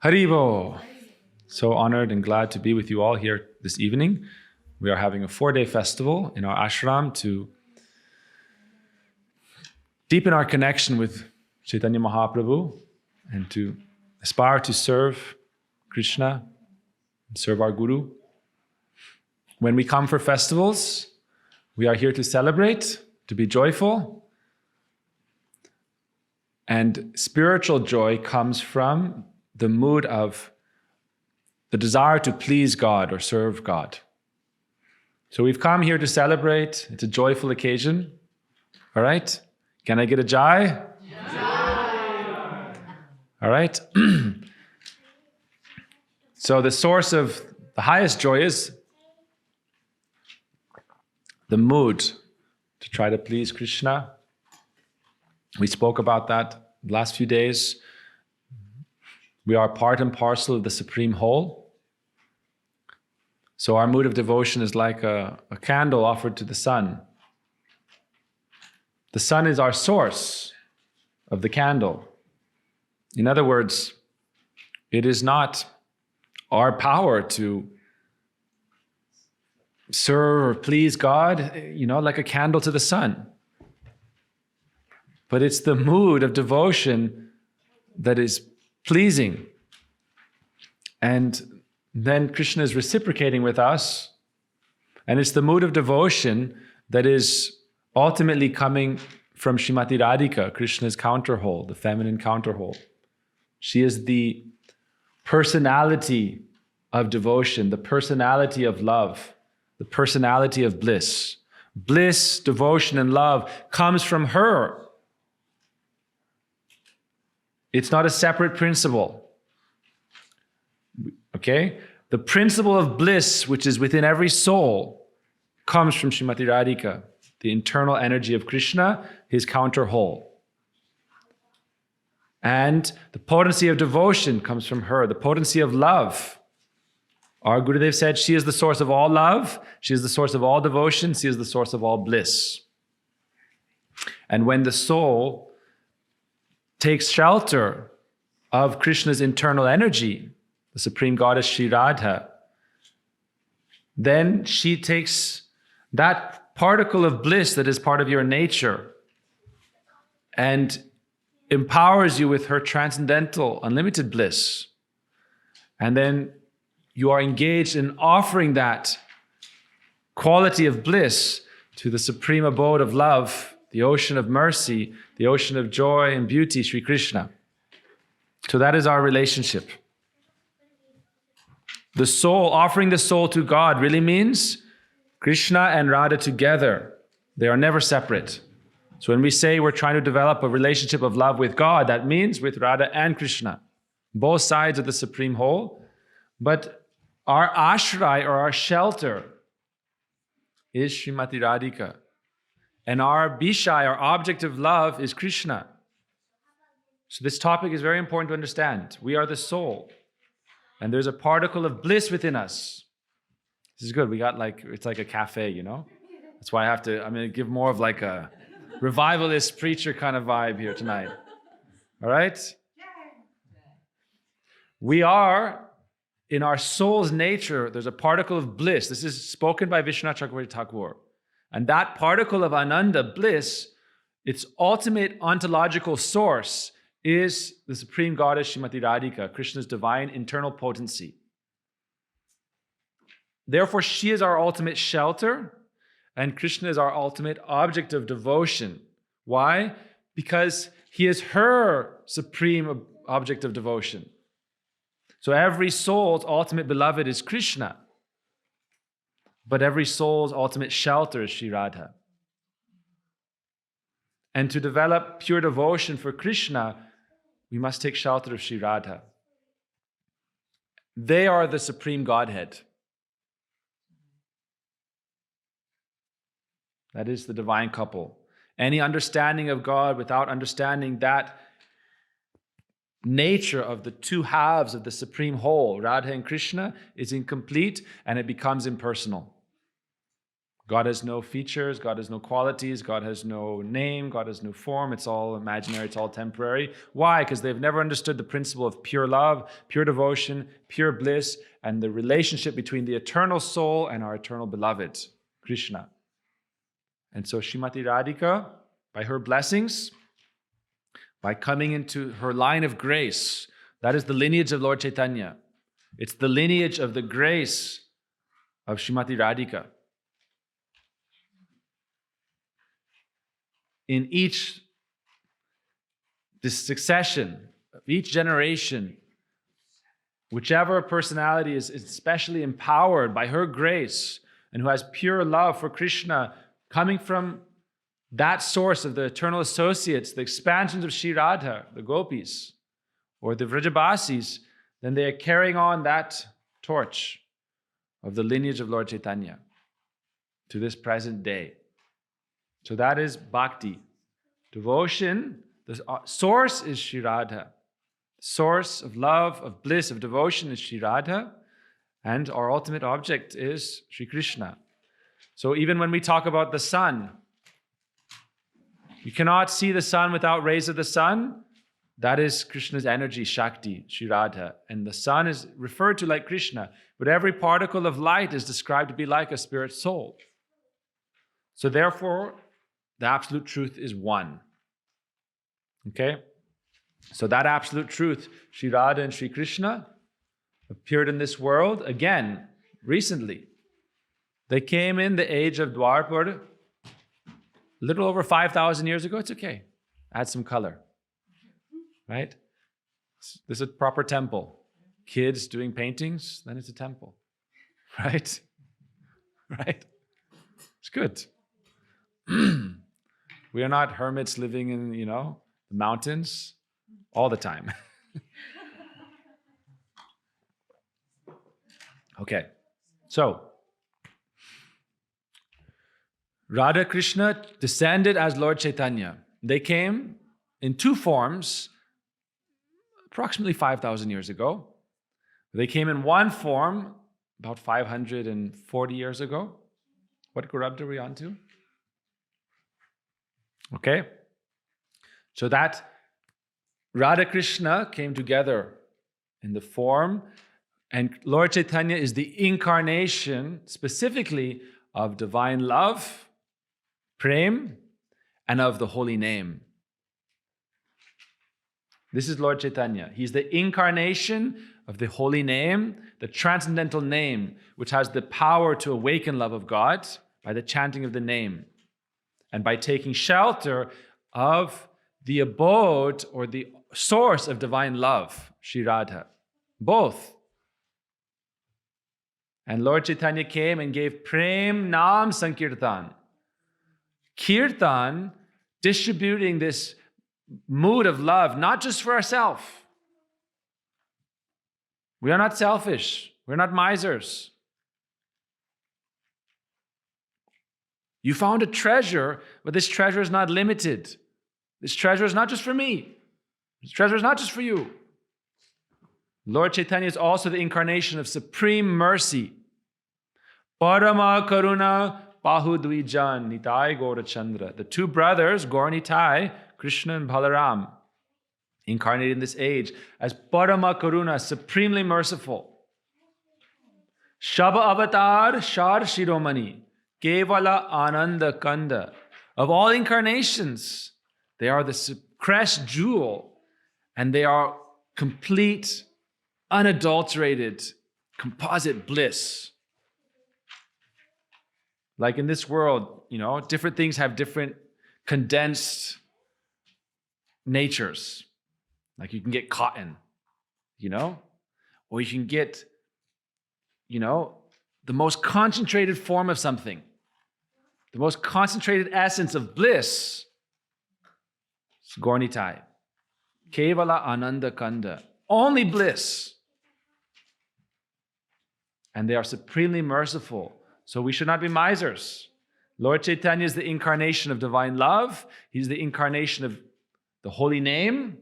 Haribo! So honored and glad to be with you all here this evening. We are having a 4-day festival in our ashram to deepen our connection with Chaitanya Mahaprabhu and to aspire to serve Krishna and serve our Guru. When we come for festivals, we are here to celebrate, to be joyful. And spiritual joy comes from the mood of the desire to please God or serve God. So we've come here to celebrate. It's a joyful occasion. All right? Can I get a jai? Jai! All right? So the source of the highest joy is the mood to try to please Krishna. We spoke about that the last few days. We are part and parcel of the Supreme Whole. So our mood of devotion is like a candle offered to the sun. The sun is our source of the candle. In other words, it is not our power to serve or please God, like a candle to the sun. But it's the mood of devotion that is pleasing. And then Krishna is reciprocating with us. And it's the mood of devotion that is ultimately coming from Srimati Radhika, Krishna's counterhole, the feminine counterhole. She is the personality of devotion, the personality of love, the personality of bliss. Bliss, devotion, and love comes from her. It's not a separate principle. Okay? The principle of bliss, which is within every soul, comes from Srimati Radhika, the internal energy of Krishna, his counter whole. And the potency of devotion comes from her, the potency of love. Our Gurudev said, she is the source of all love, she is the source of all devotion, she is the source of all bliss. And when the soul takes shelter of Krishna's internal energy, the Supreme Goddess Sri Radha, then she takes that particle of bliss that is part of your nature and empowers you with her transcendental, unlimited bliss. And then you are engaged in offering that quality of bliss to the supreme abode of love, the ocean of mercy, the ocean of joy and beauty, Sri Krishna. So that is our relationship. The soul, offering the soul to God really means Krishna and Radha together. They are never separate. So when we say we're trying to develop a relationship of love with God, that means with Radha and Krishna, both sides of the Supreme Whole. But our ashray, or our shelter, is Srimati Radhika. And our Bishai, our object of love, is Krishna. So this topic is very important to understand. We are the soul. And there's a particle of bliss within us. This is good. We got it's like a cafe, That's why I'm going to give more of like a revivalist preacher kind of vibe here tonight. All right? We are, in our soul's nature, there's a particle of bliss. This is spoken by Vishwanath Chakravarti Thakur. And that particle of Ananda, bliss, its ultimate ontological source is the Supreme Goddess Srimati Radhika, Krishna's divine internal potency. Therefore, she is our ultimate shelter, and Krishna is our ultimate object of devotion. Why? Because he is her supreme object of devotion. So every soul's ultimate beloved is Krishna. But every soul's ultimate shelter is Sri Radha. And to develop pure devotion for Krishna, we must take shelter of Sri Radha. They are the supreme Godhead. That is the divine couple. Any understanding of God without understanding that nature of the two halves of the supreme whole, Radha and Krishna, is incomplete and it becomes impersonal. God has no features, God has no qualities, God has no name, God has no form. It's all imaginary, it's all temporary. Why? Because they've never understood the principle of pure love, pure devotion, pure bliss, and the relationship between the eternal soul and our eternal beloved, Krishna. And so Srimati Radhika, by her blessings, by coming into her line of grace, that is the lineage of Lord Chaitanya. It's the lineage of the grace of Srimati Radhika. In this succession of each generation, whichever personality is especially empowered by her grace and who has pure love for Krishna, coming from that source of the eternal associates, the expansions of Sri Radha, the gopis, or the Vrajabasis, then they are carrying on that torch of the lineage of Lord Chaitanya to this present day. So that is bhakti. Devotion, the source is Sri Radha. The source of love, of bliss, of devotion is Sri Radha. And our ultimate object is Sri Krishna. So even when we talk about the sun, you cannot see the sun without rays of the sun. That is Krishna's energy, Shakti, Sri Radha. And the sun is referred to like Krishna. But every particle of light is described to be like a spirit soul. So therefore, the absolute truth is one. Okay? So that absolute truth, Sri Radha and Sri Krishna, appeared in this world again, recently. They came in the age of Dwapar, a little over 5,000 years ago. It's okay. Add some color. Right? This is a proper temple. Kids doing paintings, then it's a temple. Right? Right? It's good. We are not hermits living in, the mountains all the time. Okay. So, Radha Krishna descended as Lord Chaitanya. They came in two forms approximately 5,000 years ago. They came in one form about 540 years ago. What Gurabd are we on to? Okay. So that Radha Krishna came together in the form, and Lord Chaitanya is the incarnation specifically of divine love, prem, and of the holy name. This is Lord Chaitanya. He's the incarnation of the holy name, the transcendental name, which has the power to awaken love of God by the chanting of the name and by taking shelter of the abode or the source of divine love, Sri Radha. Both. And Lord Chaitanya came and gave prem nam sankirtan. Kirtan, distributing this mood of love, not just for ourselves. We are not selfish. We're not misers. You found a treasure, but this treasure is not limited. This treasure is not just for me. This treasure is not just for you. Lord Chaitanya is also the incarnation of supreme mercy. Parama Karuna Bahu Dvijan Nitai Gaura Chandra. The two brothers, Gaura Nitai, Krishna and Balaram, incarnated in this age as Parama Karuna, supremely merciful. Shaba Avatar Shar Shiromani, Kevala Ananda Kanda. Of all incarnations, they are the crest jewel, and they are complete, unadulterated, composite bliss. Like in this world, different things have different condensed natures. Like you can get cotton, or you can get, the most concentrated form of something, the most concentrated essence of bliss. It's Gaura-Nitai. Kevala Ananda Kanda. Only bliss. And they are supremely merciful. So we should not be misers. Lord Chaitanya is the incarnation of divine love. He's the incarnation of the holy name.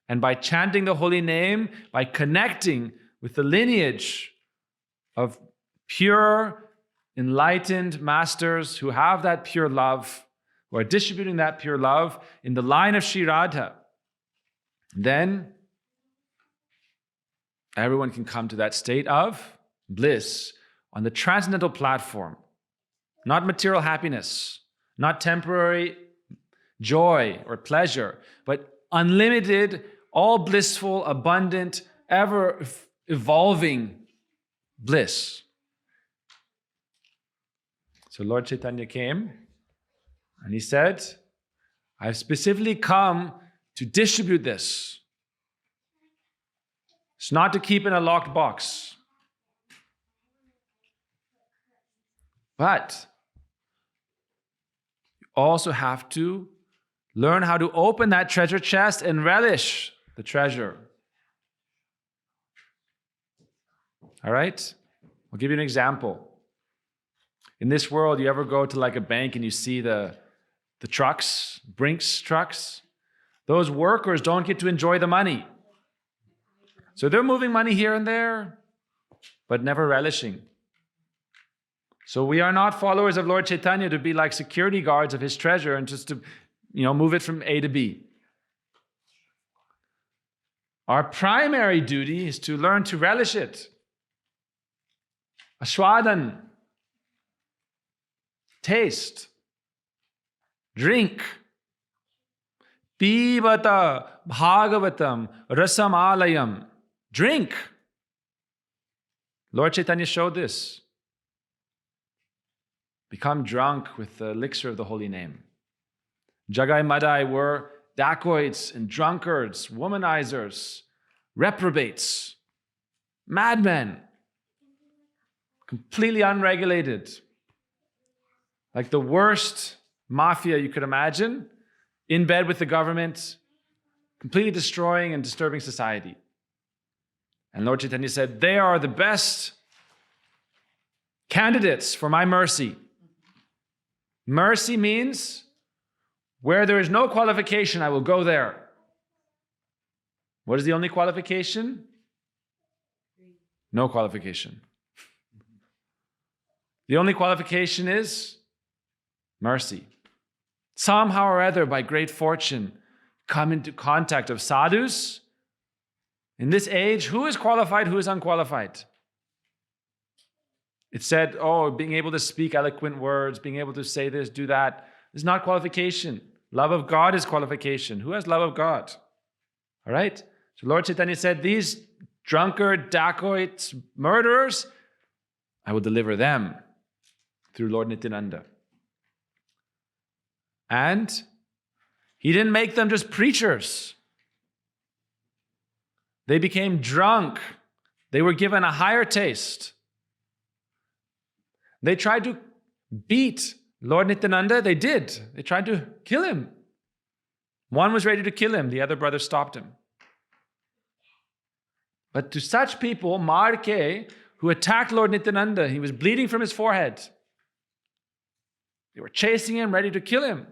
And by chanting the holy name, by connecting with the lineage of pure, enlightened masters who have that pure love, who are distributing that pure love in the line of Sri Radha, then everyone can come to that state of bliss on the transcendental platform. Not material happiness, not temporary joy or pleasure, but unlimited, all blissful, abundant, ever evolving bliss. So Lord Chaitanya came and he said, I've specifically come to distribute this. It's not to keep in a locked box. But you also have to learn how to open that treasure chest and relish the treasure. All right? I'll give you an example. In this world, you ever go to like a bank and you see the trucks, Brinks trucks? Those workers don't get to enjoy the money. So they're moving money here and there, but never relishing. So we are not followers of Lord Chaitanya to be like security guards of his treasure and just to, move it from A to B. Our primary duty is to learn to relish it. Aswadan. Taste. Drink. Pibata bhagavatam rasam alayam. Drink. Lord Chaitanya showed this. Become drunk with the elixir of the holy name. Jagai Madai were dacoits and drunkards, womanizers, reprobates, madmen, completely unregulated. Like the worst mafia you could imagine, in bed with the government, completely destroying and disturbing society. And Lord Chaitanya said, they are the best candidates for my mercy. Mercy means where there is no qualification, I will go there. What is the only qualification? No qualification. The only qualification is mercy. Somehow or other, by great fortune, come into contact of sadhus. In this age, who is qualified, who is unqualified? It said, being able to speak eloquent words, being able to say this, do that, is not qualification. Love of God is qualification. Who has love of God? All right? So Lord Chaitanya said, these drunkard, dacoits, murderers, I will deliver them through Lord Nityananda. And he didn't make them just preachers. They became drunk. They were given a higher taste. They tried to beat Lord Nityananda. They did. They tried to kill him. One was ready to kill him. The other brother stopped him. But to such people, Marke, who attacked Lord Nityananda, he was bleeding from his forehead. They were chasing him, ready to kill him.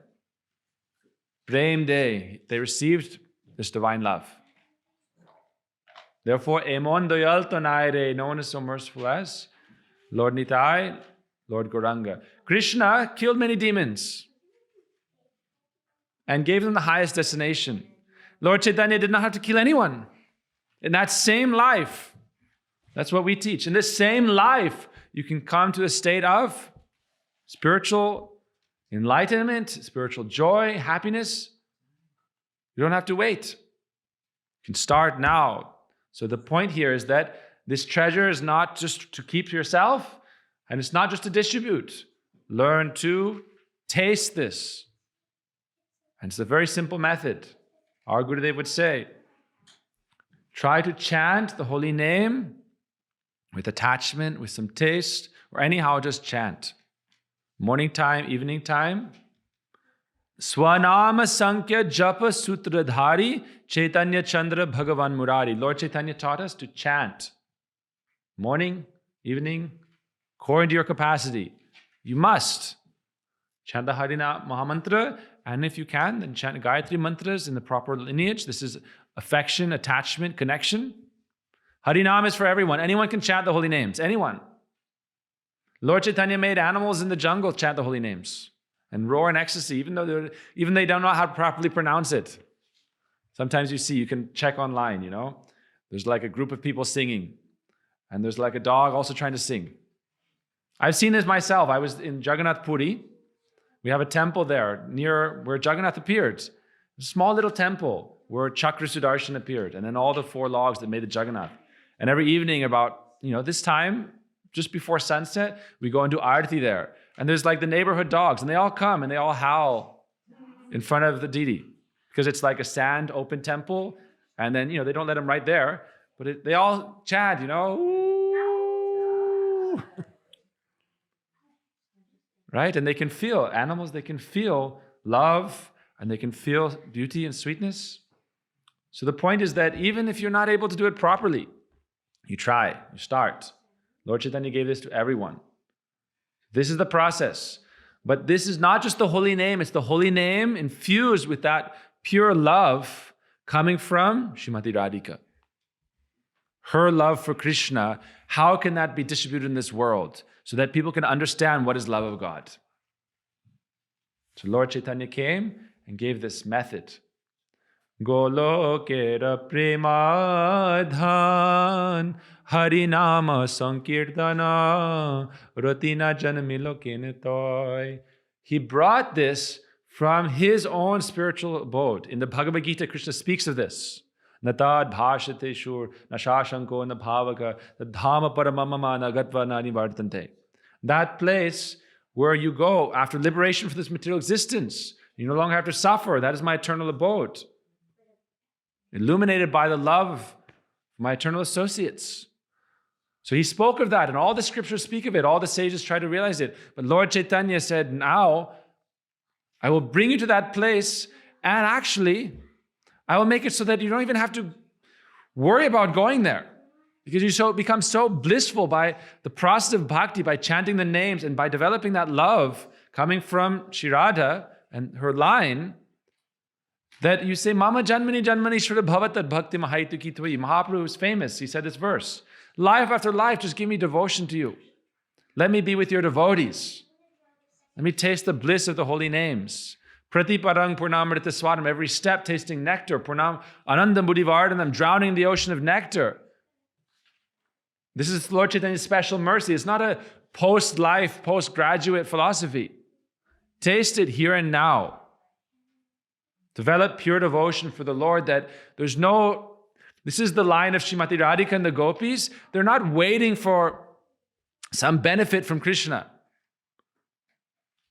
Prem Day, they received this divine love. Therefore, Emon Doyal Tonaire, no one is so merciful as Lord Nitai, Lord Gauranga. Krishna killed many demons and gave them the highest destination. Lord Chaitanya did not have to kill anyone. In that same life, that's what we teach. In this same life, you can come to a state of spiritual enlightenment, spiritual joy, happiness. You don't have to wait. You can start now. So the point here is that this treasure is not just to keep yourself, and it's not just to distribute. Learn to taste this. And it's a very simple method. Our Gurudev would say, try to chant the holy name with attachment, with some taste, or anyhow just chant. Morning time, evening time. Swanama Sankhya Japa Sutradhari Chaitanya Chandra Bhagavan Murari. Lord Chaitanya taught us to chant. Morning, evening, according to your capacity. You must chant the Harina Mahamantra, and if you can, then chant Gayatri mantras in the proper lineage. This is affection, attachment, connection. Harinam is for everyone. Anyone can chant the holy names. Anyone. Lord Chaitanya made animals in the jungle chant the holy names and roar in ecstasy, even though they don't know how to properly pronounce it. Sometimes you can check online, There's like a group of people singing, and there's like a dog also trying to sing. I've seen this myself. I was in Jagannath Puri. We have a temple there near where Jagannath appeared. A small little temple where Chakra Sudarshan appeared, and then all the 4 logs that made the Jagannath. And every evening about, this time, just before sunset, we go and do arati there. And there's like the neighborhood dogs, and they all come and they all howl in front of the deity because it's like a sand open temple. And then, they don't let them right there, but they all chant, Ooh. Right? And they can feel, animals, they can feel love and they can feel beauty and sweetness. So the point is that even if you're not able to do it properly, you try, you start. Lord Chaitanya gave this to everyone. This is the process. But this is not just the holy name, it's the holy name infused with that pure love coming from Srimati Radhika. Her love for Krishna, how can that be distributed in this world so that people can understand what is love of God? So Lord Chaitanya came and gave this method. Golokera premadhan harinama sankirtana ratina janamilokene toy. He brought this from his own spiritual abode. In the Bhagavad Gita, Krishna speaks of this. Natad bhashate shur nashashanko nabhavaka dhama paramamama nagatva nani vartante. That place where you go after liberation from this material existence. You no longer have to suffer. That is my eternal abode. Illuminated by the love of my eternal associates. So he spoke of that, and all the scriptures speak of it. All the sages try to realize it. But Lord Chaitanya said, now I will bring you to that place, and actually, I will make it so that you don't even have to worry about going there. Because you become so blissful by the process of bhakti, by chanting the names, and by developing that love coming from Shri Radha and her line, that you say, Mama Janmani Janmani Shra Bhavatad Bhakti Mahaitu Ki Tui. Mahaprabhu is famous. He said this verse. Life after life, just give me devotion to you. Let me be with your devotees. Let me taste the bliss of the holy names. Pratiparang Purnamrita Swadam. Every step tasting nectar. Purnam Anandam Buddhivardhanam. Drowning in the ocean of nectar. This is Lord Chaitanya's special mercy. It's not a post-life, post-graduate philosophy. Taste it here and now. Develop pure devotion for the Lord that this is the line of Srimati Radhika and the gopis. They're not waiting for some benefit from Krishna.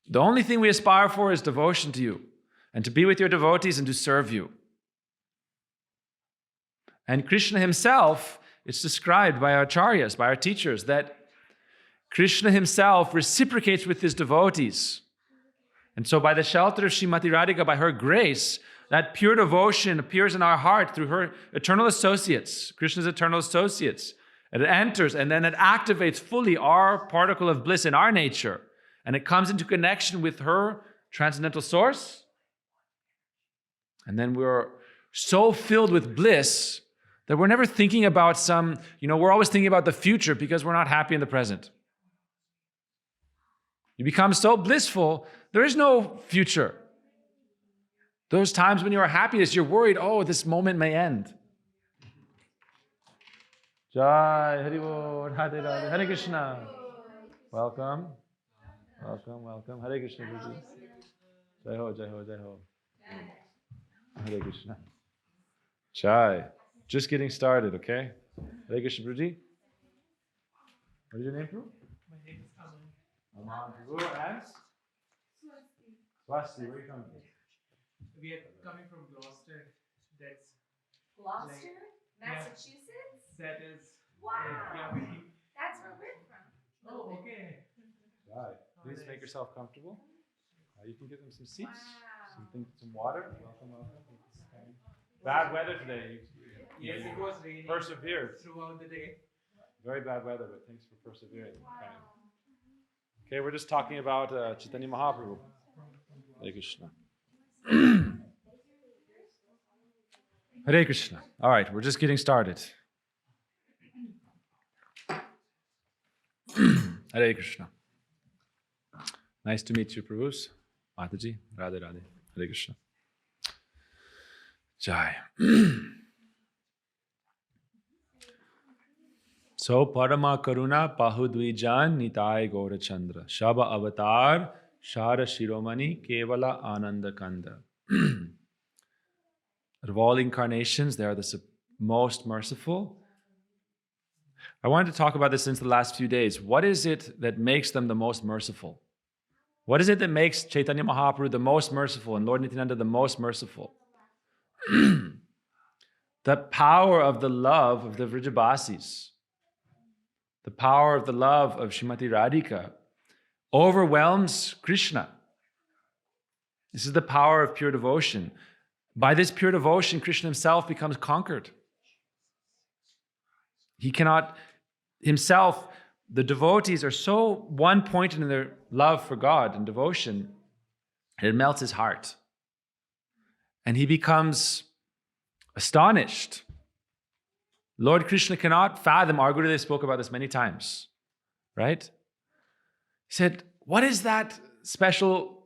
The only thing we aspire for is devotion to you and to be with your devotees and to serve you. And Krishna himself, it's described by our acharyas, by our teachers, that Krishna himself reciprocates with his devotees. And so by the shelter of Srimati Radhika, by her grace, that pure devotion appears in our heart through her eternal associates, Krishna's eternal associates. And it enters and then it activates fully our particle of bliss in our nature. And it comes into connection with her transcendental source. And then we're so filled with bliss that we're never thinking about we're always thinking about the future because we're not happy in the present. You become so blissful, there is no future. Those times when you are happiness, you're worried, this moment may end. Jai Hari Bol, Radhe Radhe, Hare Krishna. Welcome. Hare Krishna, Guruji. Jai Ho, Jai Ho, Jai Ho. Hare Krishna. Jai. Just getting started, okay? Hare Krishna, Guruji. What is your name, Prabhu? My name is Aman. Aman, Prabhu, and? Swasti, where are you coming from? We are coming from Gloucester. That's Gloucester? Massachusetts? that is. Wow. Yeah, That's where we're from. oh, okay. Right. Please make yourself comfortable. You can give them some seats, Wow. some water. Welcome. Bad weather today. Yes, it was raining Persevered. throughout the day. Very bad weather, but thanks for persevering. Wow. Okay, we're just talking about Chaitanya Mahaprabhu. Hare Krishna. Hare Krishna. All right, we're just getting started. Hare Krishna. Nice to meet you, Prabhus. Mataji, Radhe Radhe, Hare Krishna. Jai. So, Parama Karuna Pahudvijan Nitai Gaura Chandra. Shaba Avatar Shara Shiromani Kevala Ananda Kanda. Of all incarnations, they are the most merciful. I wanted to talk about this since the last few days. What is it that makes them the most merciful? What is it that makes Chaitanya Mahaprabhu the most merciful and Lord Nityananda the most merciful? The power of the love of the Vrijabasis, the power of the love of Srimati Radhika overwhelms Krishna. This is the power of pure devotion. By this pure devotion, Krishna himself becomes conquered. He cannot himself, the devotees are so one-pointed in their love for God and devotion, it melts his heart. And he becomes astonished. Lord Krishna cannot fathom. Our Gurudev spoke about this many times, right? He said, what is that special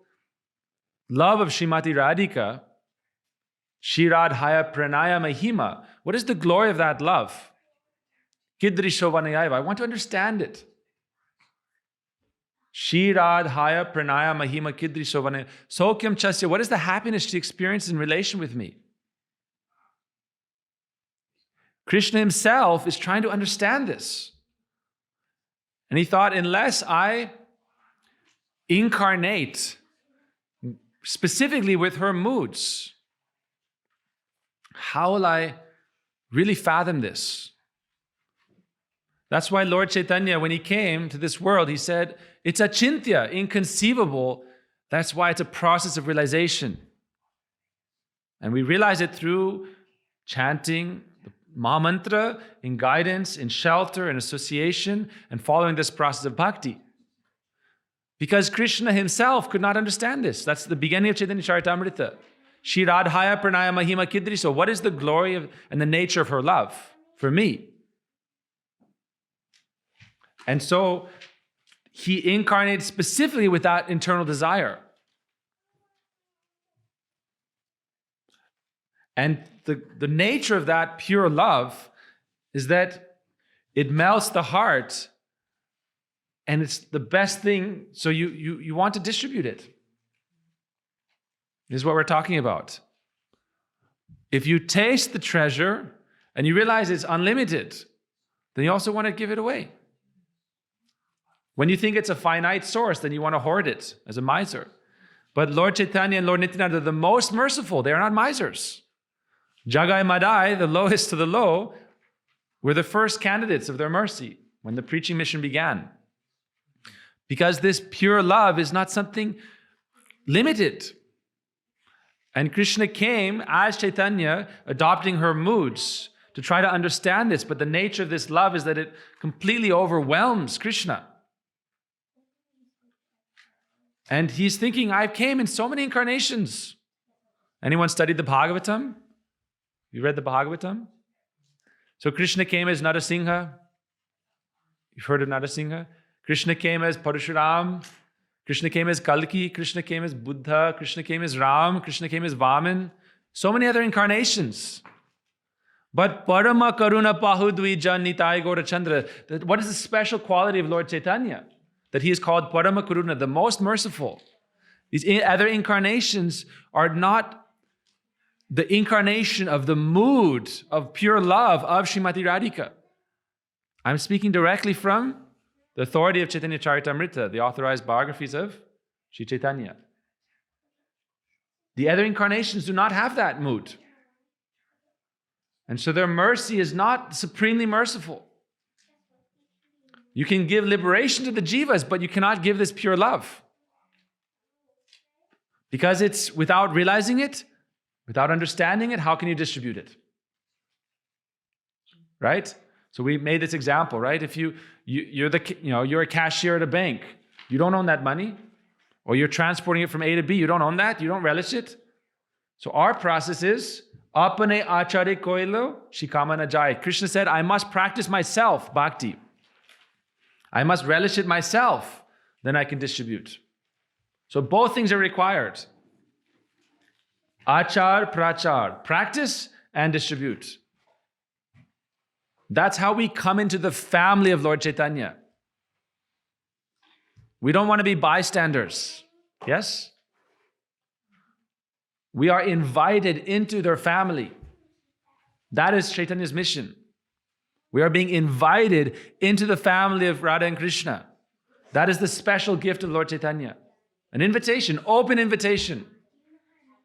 love of Srimati Radhika? Shiradhaya pranaya mahima. What is the glory of that love? Kidri shovanayaiva. I want to understand it. Shiradhaya pranaya mahima kidri shovanayaiva. Sokyam chasya. What is the happiness she experiences in relation with me? Krishna himself is trying to understand this. And he thought, unless I incarnate specifically with her moods, how will I really fathom this? That's why Lord Chaitanya, when he came to this world, he said, it's achintya, inconceivable. That's why it's a process of realization. And we realize it through chanting the Mahamantra, in guidance, in shelter, in association, and following this process of bhakti. Because Krishna himself could not understand this. That's the beginning of Chaitanya Charitamrita. Shiradhaya pranaya mahima kidri. So what is the glory of and the nature of her love for me? And so he incarnated specifically with that internal desire. And the nature of that pure love is that it melts the heart, and it's the best thing, so you want to distribute it. This is what we're talking about. If you taste the treasure and you realize it's unlimited, then you also want to give it away. When you think it's a finite source, then you want to hoard it as a miser. But Lord Chaitanya and Lord Nityananda are the most merciful. They are not misers. Jagai Madai, the lowest to the low, were the first candidates of their mercy when the preaching mission began. Because this pure love is not something limited. And Krishna came as Chaitanya, adopting her moods to try to understand this. But the nature of this love is that it completely overwhelms Krishna. And he's thinking, I came in so many incarnations. Anyone studied the Bhagavatam? You read the Bhagavatam? So Krishna came as Narasingha. You've heard of Narasingha? Krishna came as Parashuram. Krishna came as Kalki. Krishna came as Buddha. Krishna came as Ram. Krishna came as Vaman. So many other incarnations. But Parama Karuna Pahudvijan Nitai Gaura Chandra. What is the special quality of Lord Chaitanya? That he is called Parama Karuna, the most merciful. These other incarnations are not the incarnation of the mood of pure love of Srimati Radhika. I'm speaking directly from the authority of Chaitanya Charitamrita, the authorized biographies of Sri Chaitanya. The other incarnations do not have that mood. And so their mercy is not supremely merciful. You can give liberation to the jivas, but you cannot give this pure love. Because it's without realizing it, without understanding it, how can you distribute it? Right? So we made this example, right? If you're a cashier at a bank, you don't own that money, or you're transporting it from A to B, you don't own that, you don't relish it. So our process is apane achare koilo shikamana jai. Krishna said, I must practice myself bhakti. I must relish it myself, then I can distribute. So both things are required. Achar, prachar, practice and distribute. That's how we come into the family of Lord Chaitanya. We don't want to be bystanders. Yes? We are invited into their family. That is Chaitanya's mission. We are being invited into the family of Radha and Krishna. That is the special gift of Lord Chaitanya. An invitation, open invitation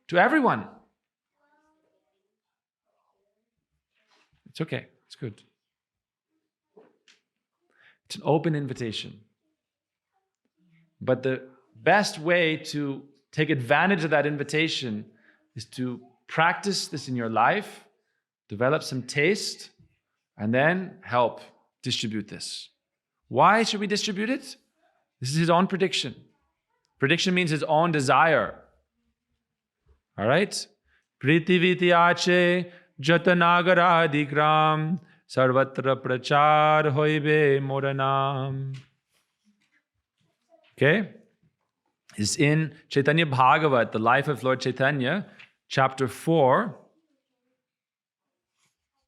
to everyone. It's okay, it's good. It's an open invitation. But the best way to take advantage of that invitation is to practice this in your life, develop some taste, and then help distribute this. Why should we distribute it? This is his own prediction. Prediction means his own desire. All right? Pritiviti ache jatanagara digram sarvatra prachar hoibe moranam. Okay? It's in Chaitanya Bhagavat, the life of Lord Chaitanya, chapter 4.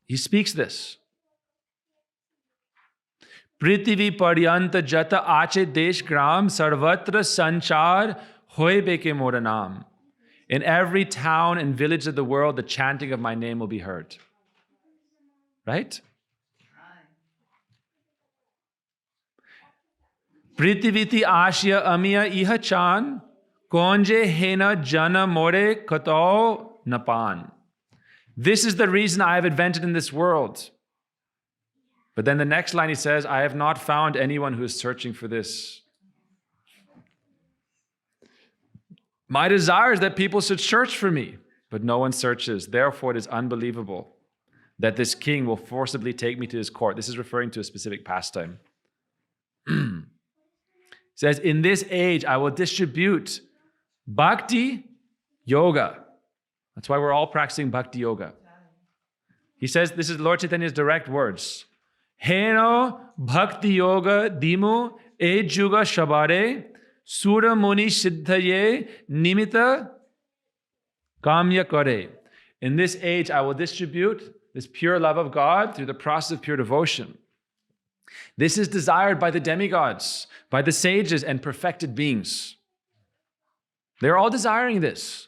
He speaks this. Prithvi paryanta jata ache desh gram sarvatra sanchar hoibe ke moranam. In every town and village of the world, the chanting of my name will be heard. Right? Prithiviti ashya amiya iha chan konje hena jana more kato napan. This is the reason I have invented in this world. But then the next line he says, I have not found anyone who is searching for this. My desire is that people should search for me, but no one searches. Therefore, it is unbelievable that this king will forcibly take me to his court. This is referring to a specific pastime. It says, in this age, I will distribute bhakti yoga. That's why we're all practicing bhakti yoga. He says, this is Lord Chaitanya's direct words. Heno bhakti yoga dimu e juga shabare sura muni siddhaye nimita kamya kare. In this age, I will distribute this pure love of God through the process of pure devotion. This is desired by the demigods, by the sages and perfected beings. They're all desiring this.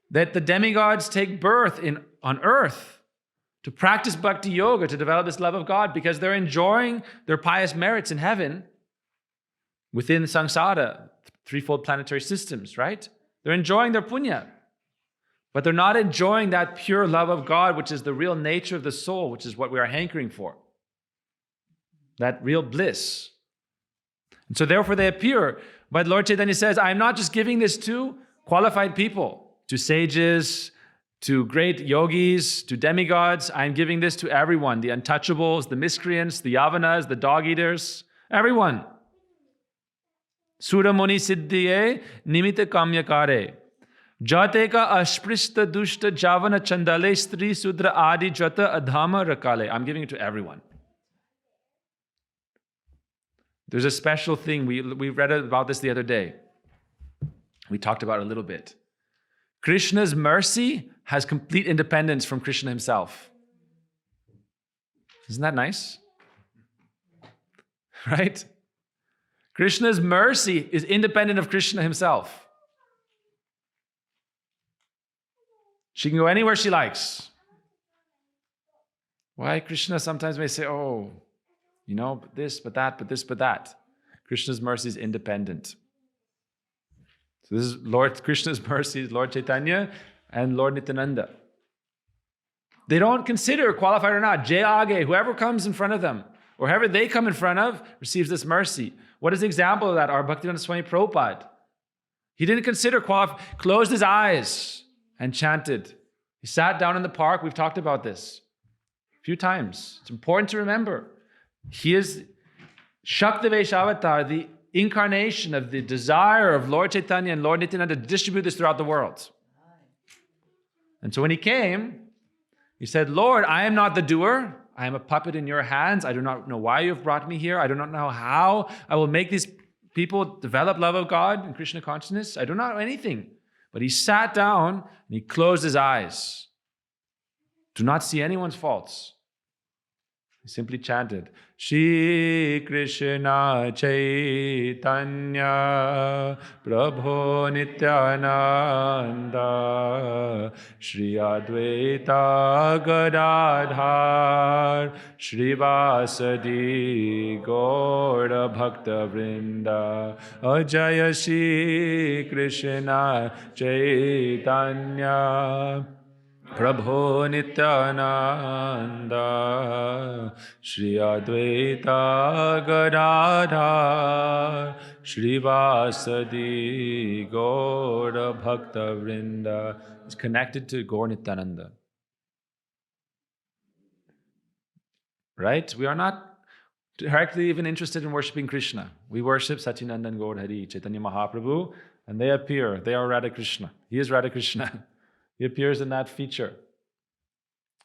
That the demigods take birth on earth to practice bhakti yoga, to develop this love of God, because they're enjoying their pious merits in heaven within samsara, threefold planetary systems, right? They're enjoying their punya. But they're not enjoying that pure love of God, which is the real nature of the soul, which is what we are hankering for. That real bliss. And so therefore they appear. But Lord Chaitanya says, I'm not just giving this to qualified people, to sages, to great yogis, to demigods. I'm giving this to everyone, the untouchables, the miscreants, the yavanas, the dog eaters, everyone. Sura muni siddhiye nimita kamyakare. Jate ka asprista dushta javana chandale stri sudra adi jata adhama rakale. I'm giving it to everyone. There's a special thing, we read about this the other day. We talked about it a little bit. Krishna's mercy has complete independence from Krishna himself. Isn't that nice? Right? Krishna's mercy is independent of Krishna himself. She can go anywhere she likes. Why Krishna sometimes may say, oh, you know, but this, but that, but this, but that. Krishna's mercy is independent. So this is Lord Krishna's mercy, Lord Chaitanya and Lord Nityananda. They don't consider qualified or not. Jai Age, whoever comes in front of them, or whoever they come in front of, receives this mercy. What is the example of that? Our Bhaktivedanta Swami Prabhupada. He didn't consider qualified, closed his eyes and chanted. He sat down in the park. We've talked about this a few times. It's important to remember. He is Shaktivesh Avatar, the incarnation of the desire of Lord Chaitanya and Lord Nityananda to distribute this throughout the world. And so when he came, he said, Lord, I am not the doer. I am a puppet in your hands. I do not know why you have brought me here. I do not know how I will make these people develop love of God and Krishna consciousness? I do not know anything. But he sat down and he closed his eyes. Do not see anyone's faults. He simply chanted, Shri Krishna Chaitanya Prabhu Nityananda Shri Advaita Gadadhar Shri Vasadi Gaura Bhakta Vrinda Ajaya Shri Krishna Chaitanya Prabhu Nityananda Shri Advaita Gadadhar Shri Vasadi Gaura Bhakta Vrinda. It's connected to Gaura Nityananda. Right? We are not directly even interested in worshipping Krishna. We worship Satyanandan Gaur Hari, Chaitanya Mahaprabhu, and they appear. They are Radha Krishna. He is Radha Krishna. He appears in that feature.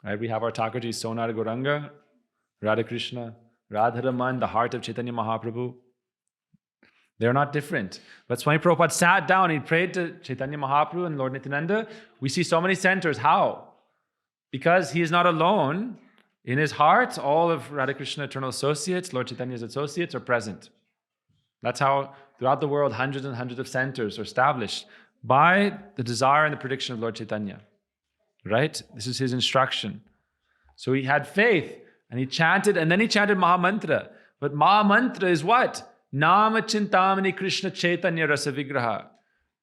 Right? We have our Thakurji, Sonar Gauranga, Radha Krishna, Radharaman, the heart of Chaitanya Mahaprabhu. They're not different. But Swami Prabhupada sat down, he prayed to Chaitanya Mahaprabhu and Lord Nityananda. We see so many centers. How? Because he is not alone. In his heart, all of Radha Krishna eternal associates, Lord Chaitanya's associates, are present. That's how throughout the world hundreds and hundreds of centers are established by the desire and the prediction of Lord Chaitanya. Right? This is his instruction. So he had faith and he chanted, and then he chanted Mahamantra. But Mahamantra is what? Nama Chintamani Krishna Chaitanya Rasa Vigraha.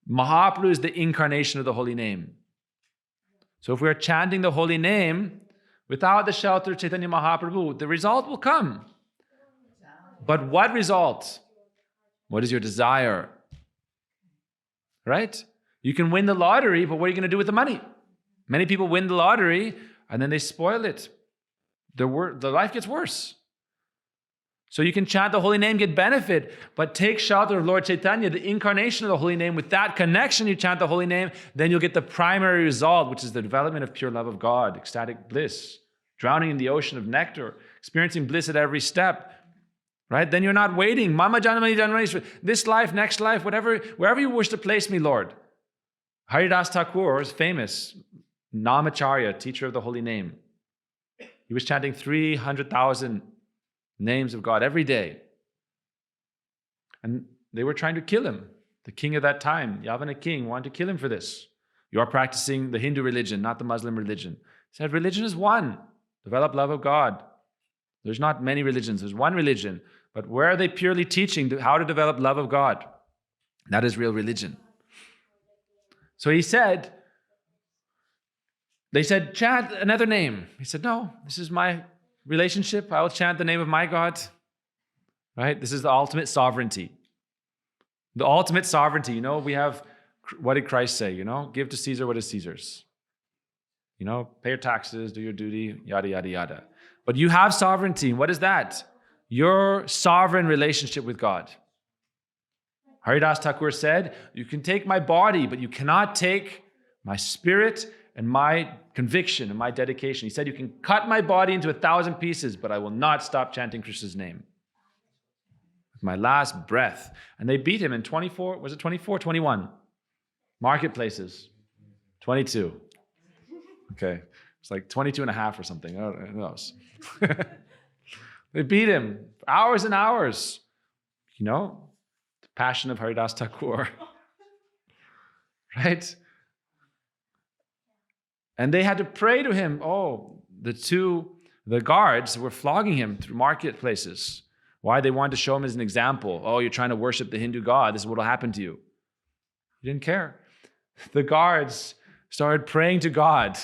Mahaprabhu is the incarnation of the holy name. So if we are chanting the holy name without the shelter of Chaitanya Mahaprabhu, the result will come. But what result? What is your desire? Right? You can win the lottery, but what are you going to do with the money? Many people win the lottery and then they spoil it. The life gets worse. So you can chant the holy name, get benefit, but take shelter of Lord Chaitanya, the incarnation of the holy name. With that connection, you chant the holy name, then you'll get the primary result, which is the development of pure love of God, ecstatic bliss, drowning in the ocean of nectar, experiencing bliss at every step. Right? Then you're not waiting. Mama Janamani Janamani, this life, next life, whatever, wherever you wish to place me, Lord. Haridas Thakur is famous, Namacharya, teacher of the holy name. He was chanting 300,000 names of God every day. And they were trying to kill him. The king of that time, Yavana king, wanted to kill him for this. You are practicing the Hindu religion, not the Muslim religion. He said, religion is one. Develop love of God. There's not many religions. There's one religion. But where are they purely teaching how to develop love of God? That is real religion. So he said, they said, chant another name. He said, no, this is my relationship. I will chant the name of my God. Right? This is the ultimate sovereignty. The ultimate sovereignty. We have, what did Christ say? Give to Caesar what is Caesar's. Pay your taxes, do your duty, yada, yada, yada. But you have sovereignty. What is that? Your sovereign relationship with God. Haridas Thakur said, you can take my body, but you cannot take my spirit and my conviction and my dedication. He said, you can cut my body into 1,000 pieces, but I will not stop chanting Krishna's name. With my last breath. And they beat him in 24, was it 24, 21? Marketplaces. 22. Okay. It's like 22 and a half or something. Who knows? They beat him for hours and hours. The passion of Haridas Thakur. Right? And they had to pray to him. The guards were flogging him through marketplaces. Why? They wanted to show him as an example. Oh, you're trying to worship the Hindu god. This is what will happen to you. He didn't care. The guards started praying to God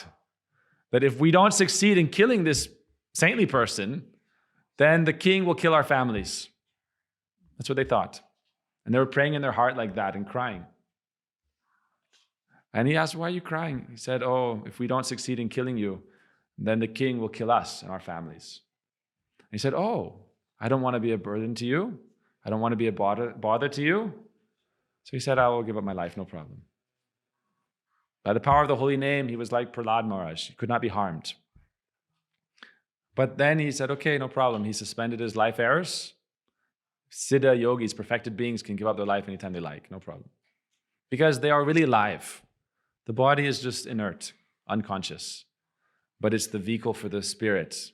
that if we don't succeed in killing this saintly person, then the king will kill our families. That's what they thought. And they were praying in their heart like that and crying. And he asked, why are you crying? He said, if we don't succeed in killing you, then the king will kill us and our families. And he said, I don't want to be a burden to you. I don't want to be a bother to you. So he said, I will give up my life, no problem. By the power of the holy name, he was like Prahlad Maharaj. He could not be harmed. But then he said, okay, no problem. He suspended his life heirs, Siddha yogis, perfected beings, can give up their life anytime they like, no problem. Because they are really alive. The body is just inert, unconscious. But it's the vehicle for the spirit.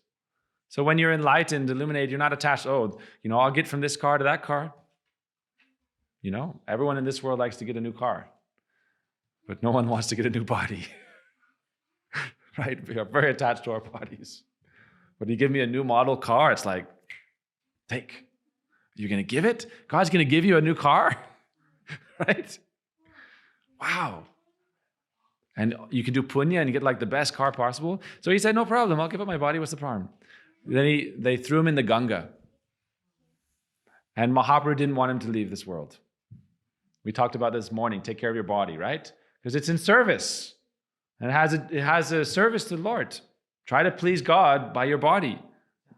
So when you're enlightened, illuminated, you're not attached, I'll get from this car to that car. Everyone in this world likes to get a new car. But no one wants to get a new body. Right? We are very attached to our bodies. But you give me a new model car, it's like, take. You're going to give it? God's going to give you a new car? Right? Wow. And you can do punya and you get like the best car possible. So he said, no problem, I'll give up my body, what's the problem? Then they threw him in the Ganga. And Mahaprabhu didn't want him to leave this world. We talked about this morning, take care of your body, right? Because it's in service. And it has a service to the Lord. Try to please God by your body,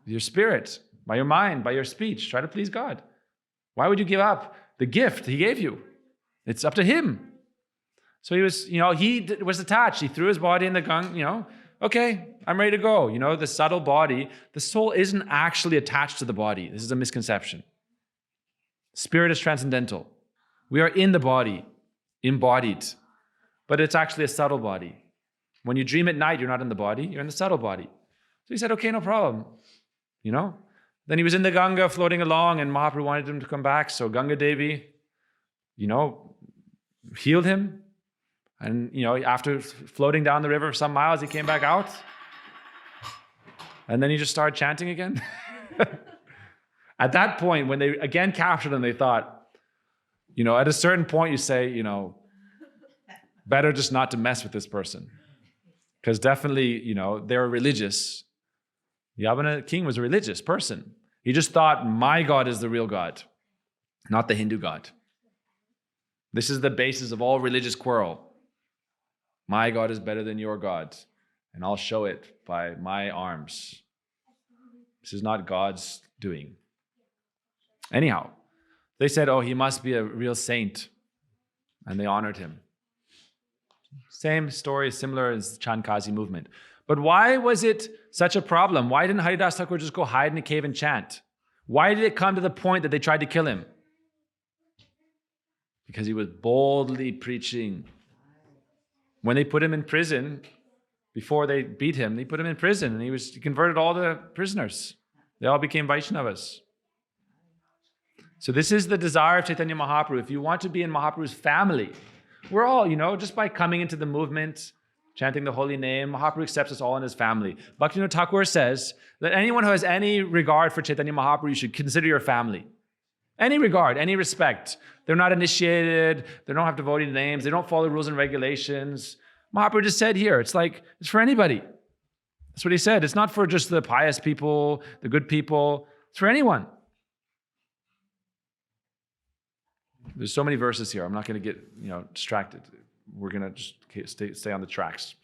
your spirit, by your mind, by your speech. Try to please God. Why would you give up the gift he gave you? It's up to him. So he was attached. He threw his body in the Ganga, okay, I'm ready to go. The subtle body, the soul isn't actually attached to the body. This is a misconception. Spirit is transcendental. We are in the body, embodied, but it's actually a subtle body. When you dream at night, you're not in the body, you're in the subtle body. So he said, okay, no problem. Then he was in the Ganga floating along and Mahaprabhu wanted him to come back. So Ganga Devi, healed him. And, after floating down the river some miles, he came back out. And then he just started chanting again. At that point, when they again captured him, they thought, at a certain point you say, better just not to mess with this person. Because definitely, they're religious. Yavana king was a religious person. He just thought, my God is the real God, not the Hindu God. This is the basis of all religious quarrel. My God is better than your God, and I'll show it by my arms. This is not God's doing. Anyhow, they said, he must be a real saint, and they honored him. Same story, similar as the Chandkazi movement. But why was it such a problem? Why didn't Haridas Thakur just go hide in a cave and chant? Why did it come to the point that they tried to kill him? Because he was boldly preaching. When they put him in prison, before they beat him, they put him in prison and he converted all the prisoners. They all became Vaishnavas. So this is the desire of Chaitanya Mahaprabhu. If you want to be in Mahaprabhu's family, we're all, just by coming into the movement, chanting the holy name, Mahaprabhu accepts us all in his family. Bhaktivinoda Thakur says that anyone who has any regard for Chaitanya Mahaprabhu, you should consider your family. Any regard, any respect. They're not initiated, they don't have devotee names, they don't follow rules and regulations. Mahaprabhu just said here, it's for anybody. That's what he said. It's not for just the pious people, the good people. It's for anyone. There's so many verses here. I'm not going to get distracted. We're going to just stay on the tracks.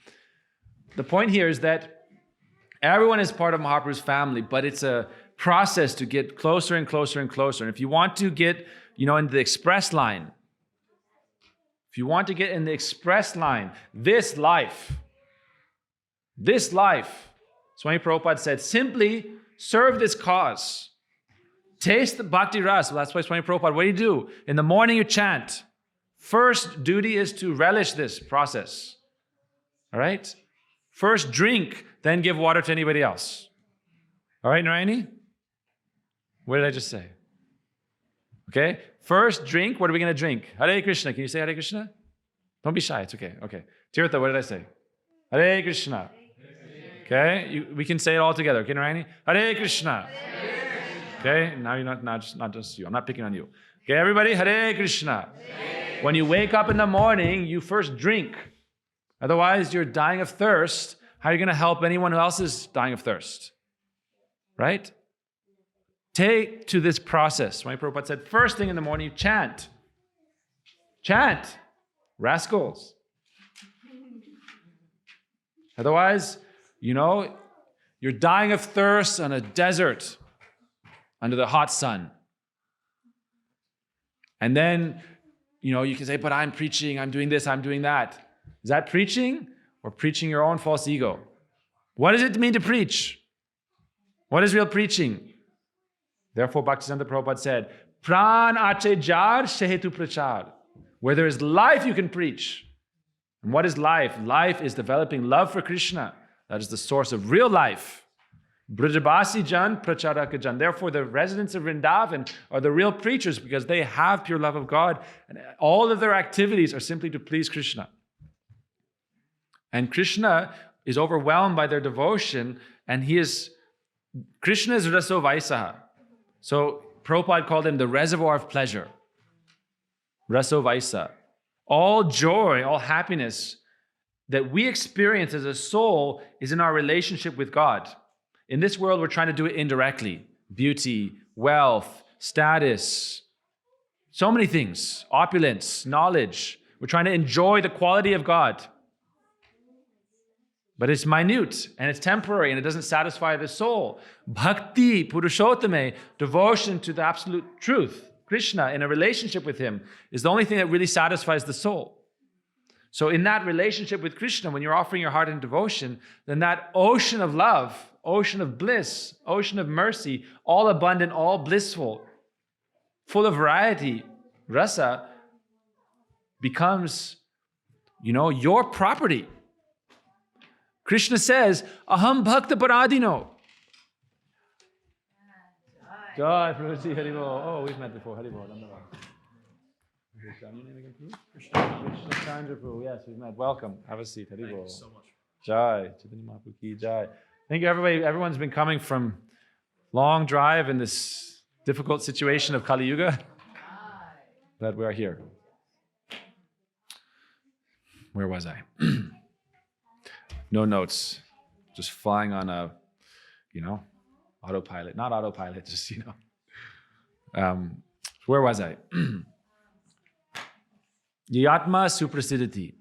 The point here is that everyone is part of Mahaprabhu's family, but it's a process to get closer and closer and closer. And if you want to get, into the express line, this life, Swami Prabhupada said, simply serve this cause. Taste the bhakti ras. Well, that's why Swami Prabhupada, what do you do? In the morning you chant. First duty is to relish this process. All right? First drink, then give water to anybody else. All right, Narayani? What did I just say? Okay? First drink, what are we going to drink? Hare Krishna. Can you say Hare Krishna? Don't be shy, it's okay. Okay. Tirtha, what did I say? Hare Krishna. Okay? We can say it all together. Okay, Narayani? Hare Krishna. Okay? Now you're not just you. I'm not picking on you. Okay, everybody? Hare Krishna. When you wake up in the morning, you first drink. Otherwise, you're dying of thirst. How are you going to help anyone who else is dying of thirst? Right? Take to this process. Swami Prabhupada said, first thing in the morning, you chant. Chant. Rascals. Otherwise, you're dying of thirst on a desert under the hot sun. And then, you can say, but I'm preaching, I'm doing this, I'm doing that. Is that preaching or preaching your own false ego? What does it mean to preach? What is real preaching? Therefore, Bhaktisiddhanta Prabhupada said, Pran ache jar shehetu prachar. Where there is life, you can preach. And what is life? Life is developing love for Krishna. That is the source of real life. Brajabasi jan pracharaka jan. Therefore, the residents of Vrindavan are the real preachers because they have pure love of God. And all of their activities are simply to please Krishna. And Krishna is overwhelmed by their devotion, and Krishna is raso vaisaha. So Prabhupada called him the reservoir of pleasure. Raso vaisa. All joy, all happiness that we experience as a soul is in our relationship with God. In this world, we're trying to do it indirectly. Beauty, wealth, status, so many things, opulence, knowledge. We're trying to enjoy the quality of God. But it's minute and it's temporary and it doesn't satisfy the soul. Bhakti, Purushottame, devotion to the absolute truth, Krishna, in a relationship with him, is the only thing that really satisfies the soul. So in that relationship with Krishna, when you're offering your heart in devotion, then that ocean of love, ocean of bliss, ocean of mercy, all abundant, all blissful, full of variety, rasa, becomes, your property. Krishna says, Aham Bhakta Paradino. Jai Prabhuji Haribol. Oh, we've met before. Haribol. Your name again, Krishna Chandra Prabhu. Yes, we've met. Welcome. Have a seat. Haribol. Thank you so much. Jai. Chaitanya Mahaprabhu ki Jai. Thank you, everybody. Everyone's been coming from long drive in this difficult situation of Kali Yuga. But we are here. Where was I? No notes, just flying on a, autopilot. Not autopilot, just, where was I? Yatma suprasiddhati.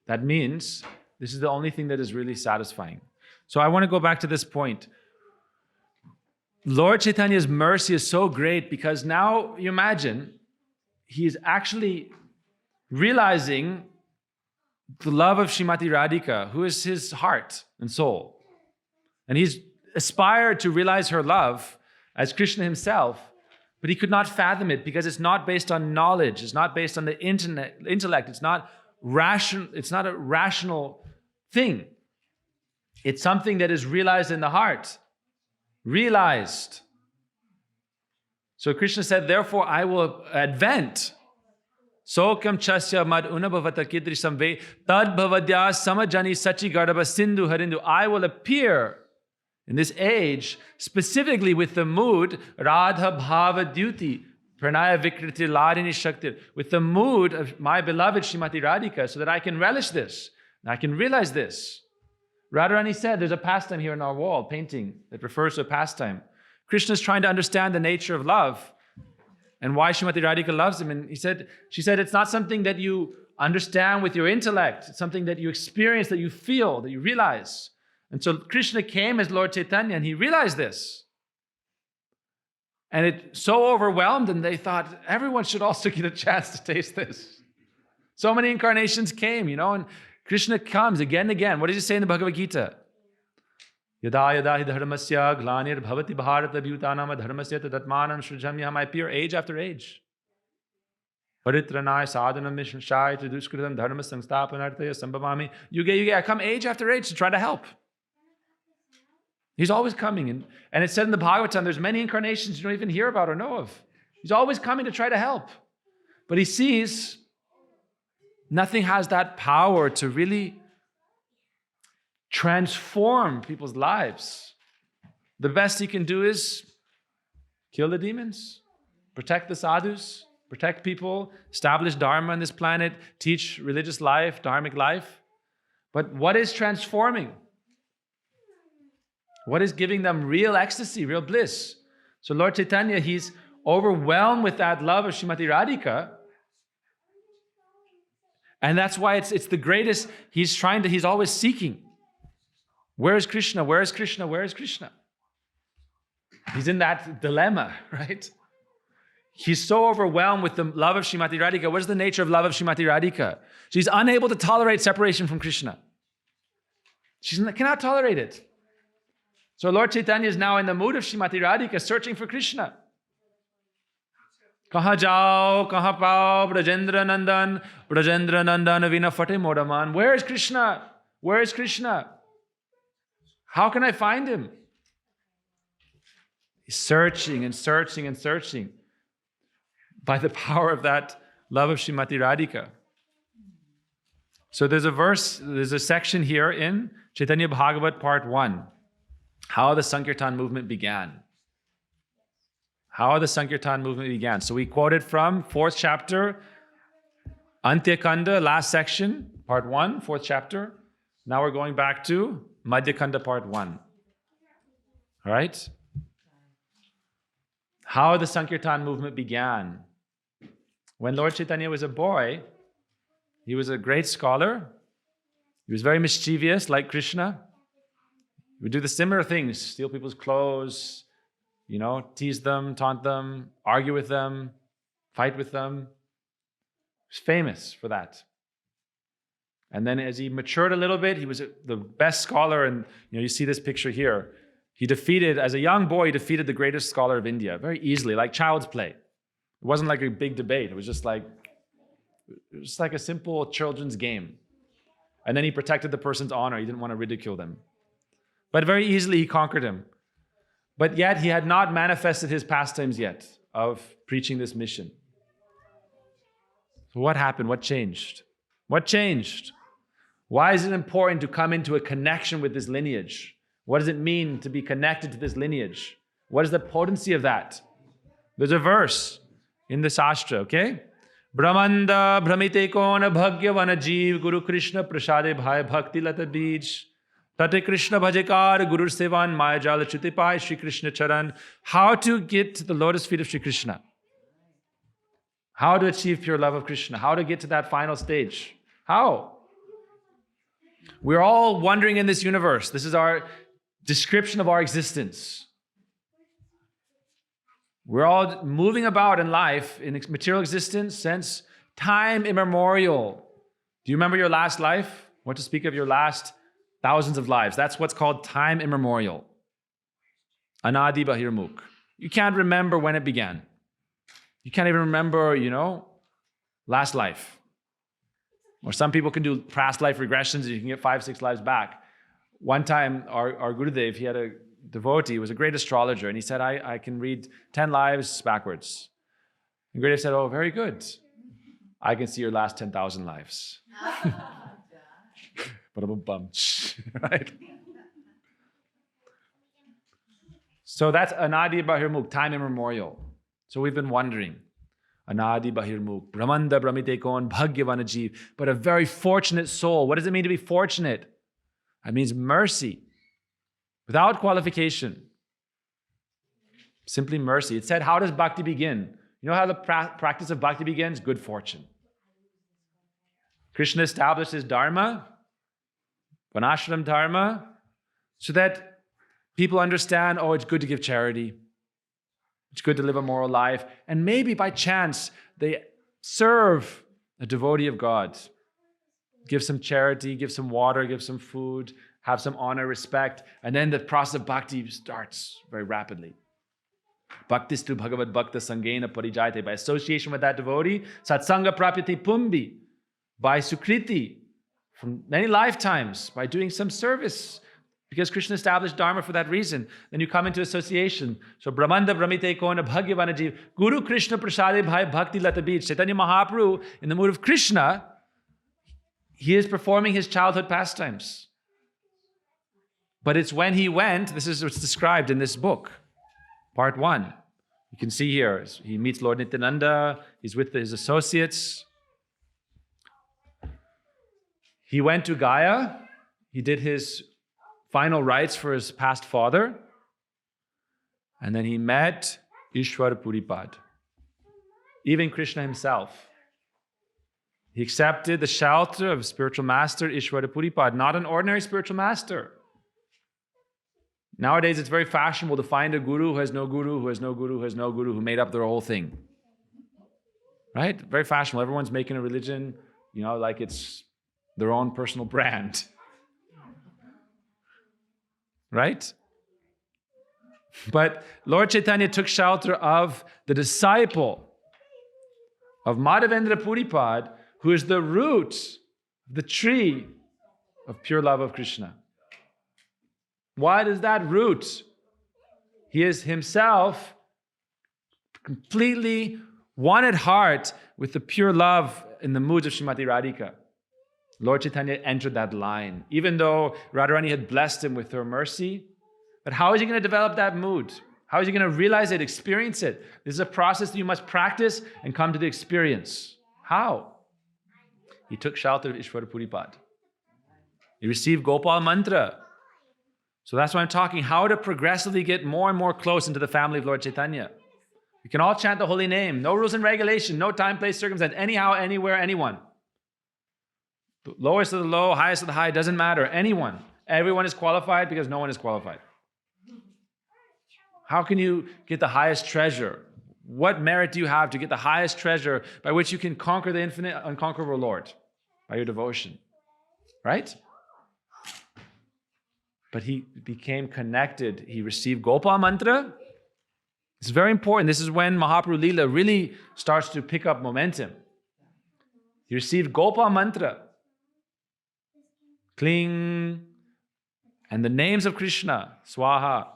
That means this is the only thing that is really satisfying. So I want to go back to this point. Lord Chaitanya's mercy is so great because now you imagine he is actually realizing the love of Srimati Radhika, who is his heart and soul. And he's aspired to realize her love as Krishna himself, but he could not fathom it because it's not based on knowledge, it's not based on the intellect, it's not a rational thing. It's something that is realized in the heart. Realized. So Krishna said, therefore I will advent. Sokam chasya mad unabhavata kidrisam ve tad bhavadya samajani sachi gardaba sindhu harindu. I will appear in this age specifically with the mood Radha Bhava Duty Pranaya Vikriti Ladini Shakti, with the mood of my beloved Srimati Radhika, so that I can relish this, and I can realize this. Radharani said there's a pastime here on our wall, painting, that refers to a pastime. Krishna is trying to understand the nature of love and why Srimati Radhika loves him. And she said, it's not something that you understand with your intellect. It's something that you experience, that you feel, that you realize. And so Krishna came as Lord Chaitanya and he realized this. And it so overwhelmed them, they thought, everyone should also get a chance to taste this. So many incarnations came, and Krishna comes again and again. What does he say in the Bhagavad Gita? Yada yada hi dharmasya glanir bhavati bharata bhutanam dharmasya tadatmanam srijamyam. I appear age after age. Paritranay sadhanam mishshai traduskritam dharma samstapanartaya sambhavami. Yuge, I come age after age to try to help. He's always coming. And it's said in the Bhagavatam, there's many incarnations you don't even hear about or know of. He's always coming to try to help. But he sees nothing has that power to really transform people's lives. The best he can do is kill the demons, protect the sadhus, protect people, establish dharma on this planet, teach religious life, dharmic life. But what is transforming? What is giving them real ecstasy, real bliss? So Lord Chaitanya, he's overwhelmed with that love of Srimati Radhika. And that's why it's the greatest. He's always seeking. Where is Krishna? Where is Krishna? Where is Krishna? He's in that dilemma, right? He's so overwhelmed with the love of Srimati Radhika. What is the nature of love of Srimati Radhika? She's unable to tolerate separation from Krishna. She cannot tolerate it. So Lord Chaitanya is now in the mood of Srimati Radhika, searching for Krishna. Kaha jao, kaha pao, Brajendra Nandan vina fate modaman. Where is Krishna? Where is Krishna? How can I find him? He's searching and searching and searching by the power of that love of Srimati Radhika. So there's a section here in Chaitanya Bhagavat Part 1, how the Sankirtan movement began. How the Sankirtan movement began. So we quoted from 4th chapter, Antya Kanda, last section, Part 1, 4th chapter. Now we're going back to Madhya Kanda Part 1. All right? How the Sankirtan movement began. When Lord Chaitanya was a boy, he was a great scholar. He was very mischievous, like Krishna. He would do the similar things, steal people's clothes, tease them, taunt them, argue with them, fight with them. He was famous for that. And then as he matured a little bit, he was the best scholar, and you see this picture here. As a young boy, he defeated the greatest scholar of India very easily, like child's play. It wasn't like a big debate. It was just like a simple children's game. And then he protected the person's honor. He didn't want to ridicule them. But very easily he conquered him. But yet he had not manifested his pastimes yet of preaching this mission. So what happened? What changed? What changed? Why is it important to come into a connection with this lineage? What does it mean to be connected to this lineage? What is the potency of that? There's a verse in this Ashtra, okay? Brahmanda Brahmite Kona Bhagyavana Jeev Guru Krishna Prasade Bhai Bhakti Lata Bij Tate Krishna Bhajekar Guru Sevan Maya Jala Chutipai Shri Krishna Charan. How to get to the lotus feet of Shri Krishna. How to achieve pure love of Krishna. How to get to that final stage. How? We're all wandering in this universe. This is our description of our existence. We're all moving about in life, in material existence, since time immemorial. Do you remember your last life? What to speak of your last thousands of lives? That's what's called time immemorial. Anadi Bahirmukh. You can't remember when it began. You can't even remember, last life. Or some people can do past life regressions and you can get 5-6 lives back. One time, our Gurudev, he had a devotee, he was a great astrologer, and he said, I can read 10 lives backwards. And Gurudev said, oh, very good. I can see your last 10,000 lives. Right? So that's Anadi Bahirmukh, time immemorial. So we've been wondering. Anadi Bahirmukh, Brahmanda Brahmite Kon, Bhagyavana Jeev, but a very fortunate soul. What does it mean to be fortunate? That means mercy, without qualification. Simply mercy. It said, how does bhakti begin? You know how the practice of bhakti begins? Good fortune. Krishna established his dharma, Vanashram dharma, so that people understand, it's good to give charity. It's good to live a moral life. And maybe by chance, they serve a devotee of God. Give some charity, give some water, give some food, have some honor, respect. And then the process of bhakti starts very rapidly. Bhaktistu Bhagavad Bhakta Sangena Parijayate. By association with that devotee, Satsanga Prapyati Pumbi. By Sukriti, from many lifetimes, by doing some service. Because Krishna established Dharma for that reason. Then you come into association. So Brahmanda Brahmite Kona Bhagyavana Jeev Guru Krishna Prasade Bhai Bhakti Lata Bij. Chaitanya Mahaprabhu, in the mood of Krishna, he is performing his childhood pastimes. But it's when he went, this is what's described in this book, part 1. You can see here, he meets Lord Nityananda, he's with his associates. He went to Gaya, he did his final rites for his past father, and then he met Ishwar Puripad, even Krishna himself. He accepted the shelter of spiritual master Ishwara Puripad, not an ordinary spiritual master. Nowadays, it's very fashionable to find a guru who has no guru, who has no guru, who has no guru, who made up their whole thing. Right? Very fashionable. Everyone's making a religion, like it's their own personal brand. Right? But Lord Chaitanya took shelter of the disciple of Madhavendra Puripad, who is the root, the tree of pure love of Krishna. What is that root? He is himself completely one at heart with the pure love in the moods of Srimati Radhika. Lord Chaitanya entered that line, even though Radharani had blessed him with her mercy. But how is he going to develop that mood? How is he going to realize it, experience it? This is a process that you must practice and come to the experience. How? He took shelter of Ishvara Puripad. He received Gopal mantra. So that's why I'm talking how to progressively get more and more close into the family of Lord Chaitanya. We can all chant the holy name. No rules and regulation, no time, place, circumstance, anyhow, anywhere, anyone. The lowest of the low, highest of the high, doesn't matter. Anyone. Everyone is qualified because no one is qualified. How can you get the highest treasure? What merit do you have to get the highest treasure by which you can conquer the infinite, unconquerable Lord? By your devotion. Right? But he became connected. He received Gopal mantra. It's very important. This is when Mahaprabhu Leela really starts to pick up momentum. He received Gopal mantra. Kling. And the names of Krishna. Swaha.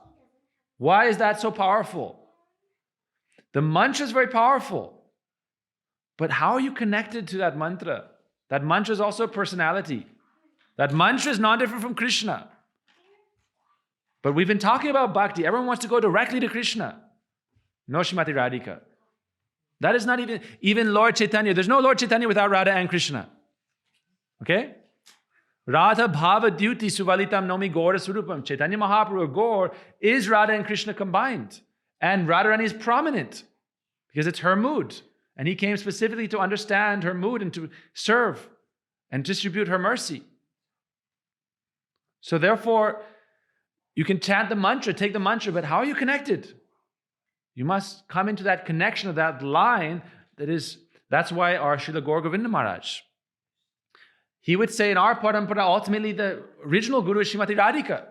Why is that so powerful? The mantra is very powerful. But how are you connected to that mantra? That mantra is also a personality. That mantra is not different from Krishna. But we've been talking about bhakti. Everyone wants to go directly to Krishna. No Srimati Radhika. That is not even Lord Chaitanya. There's no Lord Chaitanya without Radha and Krishna. Okay? Radha Bhava Dyuti Suvalitam Nomi Gaura Surupam. Chaitanya Mahaprabhu, or Gaur, is Radha and Krishna combined. And Radharani is prominent because it's her mood. And he came specifically to understand her mood and to serve and distribute her mercy. So therefore, you can chant the mantra, take the mantra, but how are you connected? You must come into that connection of that line that's why our Srila Gaura Govinda Maharaj, he would say in our parampara, ultimately the original Guru is Srimati Radhika.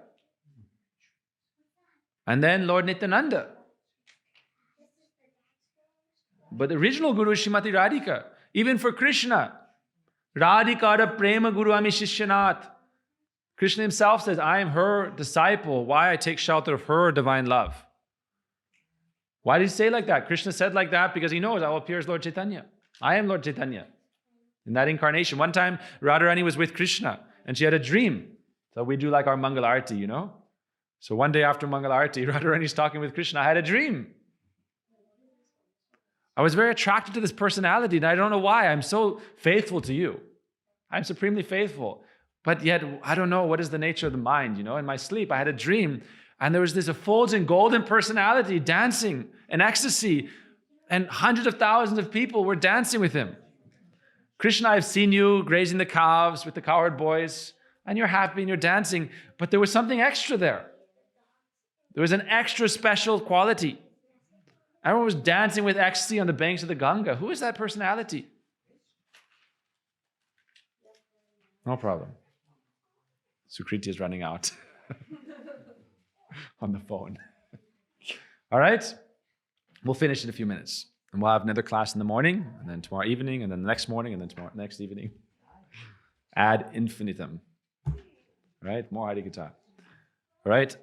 And then Lord Nityananda. But the original Guru is Srimati Radhika. Even for Krishna, Radhikara Prema Guru Ami Shishyanat. Krishna himself says, I am her disciple. Why I take shelter of her divine love. Why did he say like that? Krishna said like that because he knows I will appear as Lord Chaitanya. I am Lord Chaitanya. In that incarnation. One time, Radharani was with Krishna and she had a dream. So we do like our Mangal Arati, you know. So one day after Mangal Arati, Radharani's talking with Krishna. I had a dream. I was very attracted to this personality and I don't know why. I'm so faithful to you. I'm supremely faithful. But yet, I don't know what is the nature of the mind, you know. In my sleep, I had a dream and there was this effulgent golden personality dancing in ecstasy and hundreds of thousands of people were dancing with him. Krishna, I've seen you grazing the calves with the cowherd boys and you're happy and you're dancing, but there was something extra there. There was an extra special quality. Everyone was dancing with ecstasy on the banks of the Ganga. Who is that personality? No problem. Sukriti is running out on the phone. All right? We'll finish in a few minutes. And we'll have another class in the morning, and then tomorrow evening, and then the next morning, and then tomorrow next evening. Ad infinitum. Right? More Harikatha. All right?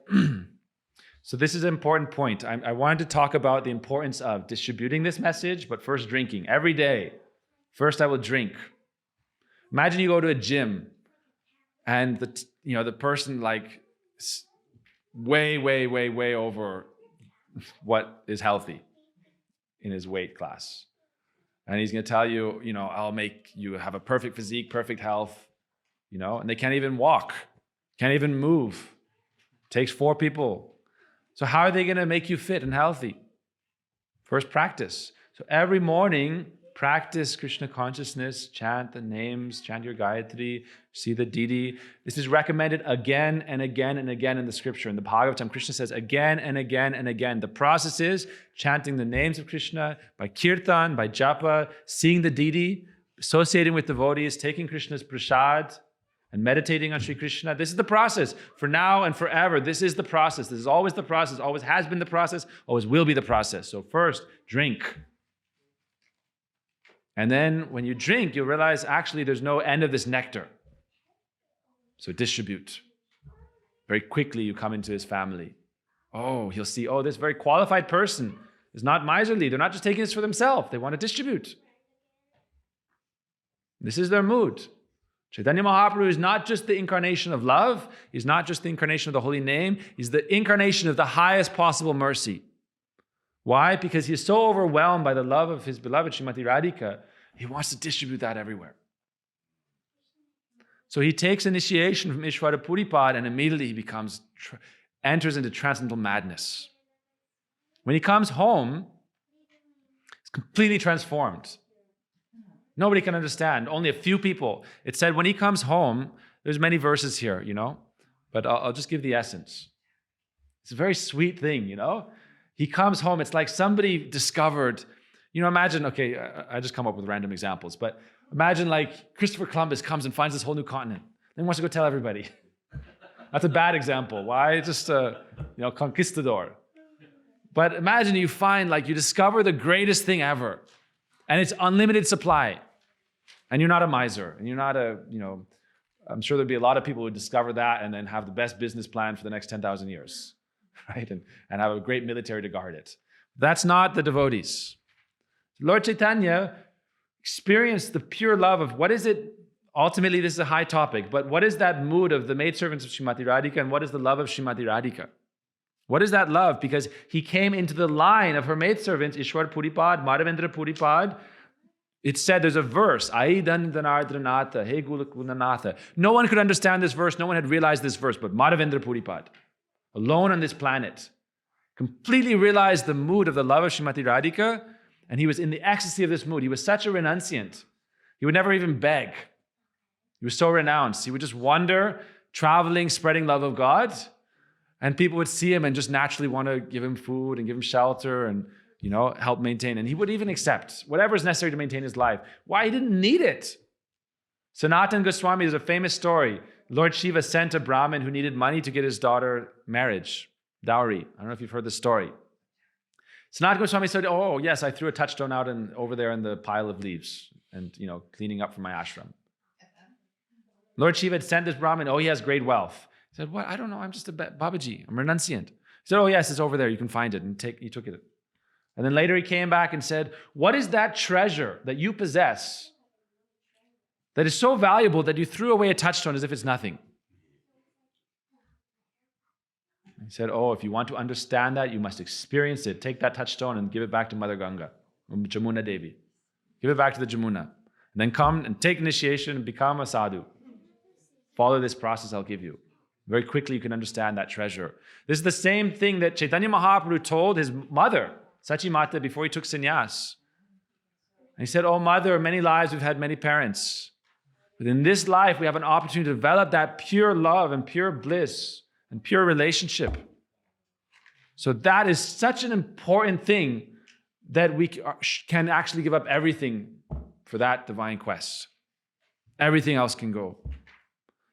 So this is an important point. I wanted to talk about the importance of distributing this message, but first drinking. Every day, first I will drink. Imagine you go to a gym, and the person like way over what is healthy in his weight class. And he's going to tell you, I'll make you have a perfect physique, perfect health, and they can't even walk, can't even move. It takes 4 people. So how are they going to make you fit and healthy? First, practice. So every morning, practice Krishna consciousness, chant the names, chant your Gayatri, see the Didi. This is recommended again and again and again in the scripture. In the Bhagavatam, Krishna says again and again and again. The process is chanting the names of Krishna by kirtan, by japa, seeing the Didi, associating with devotees, taking Krishna's prasad, and meditating on Sri Krishna. This is the process. For now and forever, this is the process. This is always the process, always has been the process, always will be the process. So first, drink. And then when you drink, you'll realize actually there's no end of this nectar. So distribute. Very quickly you come into his family. Oh, he'll see, oh, this very qualified person is not miserly. They're not just taking this for themselves. They want to distribute. This is their mood. Chaitanya Mahaprabhu is not just the incarnation of love. He's not just the incarnation of the holy name. He's the incarnation of the highest possible mercy. Why? Because he's so overwhelmed by the love of his beloved Srimati Radhika, he wants to distribute that everywhere. So he takes initiation from Ishvara Puripad and immediately he enters into transcendental madness. When he comes home, he's completely transformed. Nobody can understand. Only a few people. It said when he comes home, there's many verses here, but I'll just give the essence. It's a very sweet thing, He comes home, it's like somebody discovered, imagine, okay, I just come up with random examples, but imagine like Christopher Columbus comes and finds this whole new continent. Then he wants to go tell everybody. That's a bad example. Why? Just conquistador. But imagine you find, you discover the greatest thing ever, and it's unlimited supply. And you're not a miser, and you're not I'm sure there'd be a lot of people who discover that and then have the best business plan for the next 10,000 years, right? And have a great military to guard it. That's not the devotees. Lord Chaitanya experienced the pure love of what is it? Ultimately, this is a high topic, but what is that mood of the maidservants of Srimati Radhika and what is the love of Srimati Radhika? What is that love? Because he came into the line of her maidservants, Ishwar Puripad, Madhavendra Puripad. It said, there's a verse, Aidan Dhanardranatha, Hey Gulakunanatha. No one could understand this verse. No one had realized this verse, but Madhavendra Puripad, alone on this planet, completely realized the mood of the love of Srimati Radhika, and he was in the ecstasy of this mood. He was such a renunciant. He would never even beg. He was so renounced. He would just wander, traveling, spreading love of God, and people would see him and just naturally want to give him food and give him shelter and help maintain. And he would even accept whatever is necessary to maintain his life. Why? He didn't need it. Sanatan Goswami, there's a famous story. Lord Shiva sent a Brahmin who needed money to get his daughter marriage, dowry. I don't know if you've heard this story. Sanatan Goswami said, oh yes, I threw a touchstone out over there in the pile of leaves and cleaning up for my ashram. Lord Shiva had sent this Brahmin, oh, he has great wealth. He said, what? I don't know, I'm just a Babaji, I'm renunciant. He said, oh yes, it's over there, you can find it. And he took it. And then later he came back and said, what is that treasure that you possess that is so valuable that you threw away a touchstone as if it's nothing? He said, oh, if you want to understand that, you must experience it. Take that touchstone and give it back to Mother Ganga, Jamuna Devi. Give it back to the Jamuna. And then come and take initiation and become a sadhu. Follow this process I'll give you. Very quickly you can understand that treasure. This is the same thing that Chaitanya Mahaprabhu told his mother, Sachi Mata, before he took sannyas. And he said, oh mother, many lives we've had many parents. But in this life we have an opportunity to develop that pure love and pure bliss and pure relationship. So that is such an important thing that we can actually give up everything for that divine quest. Everything else can go.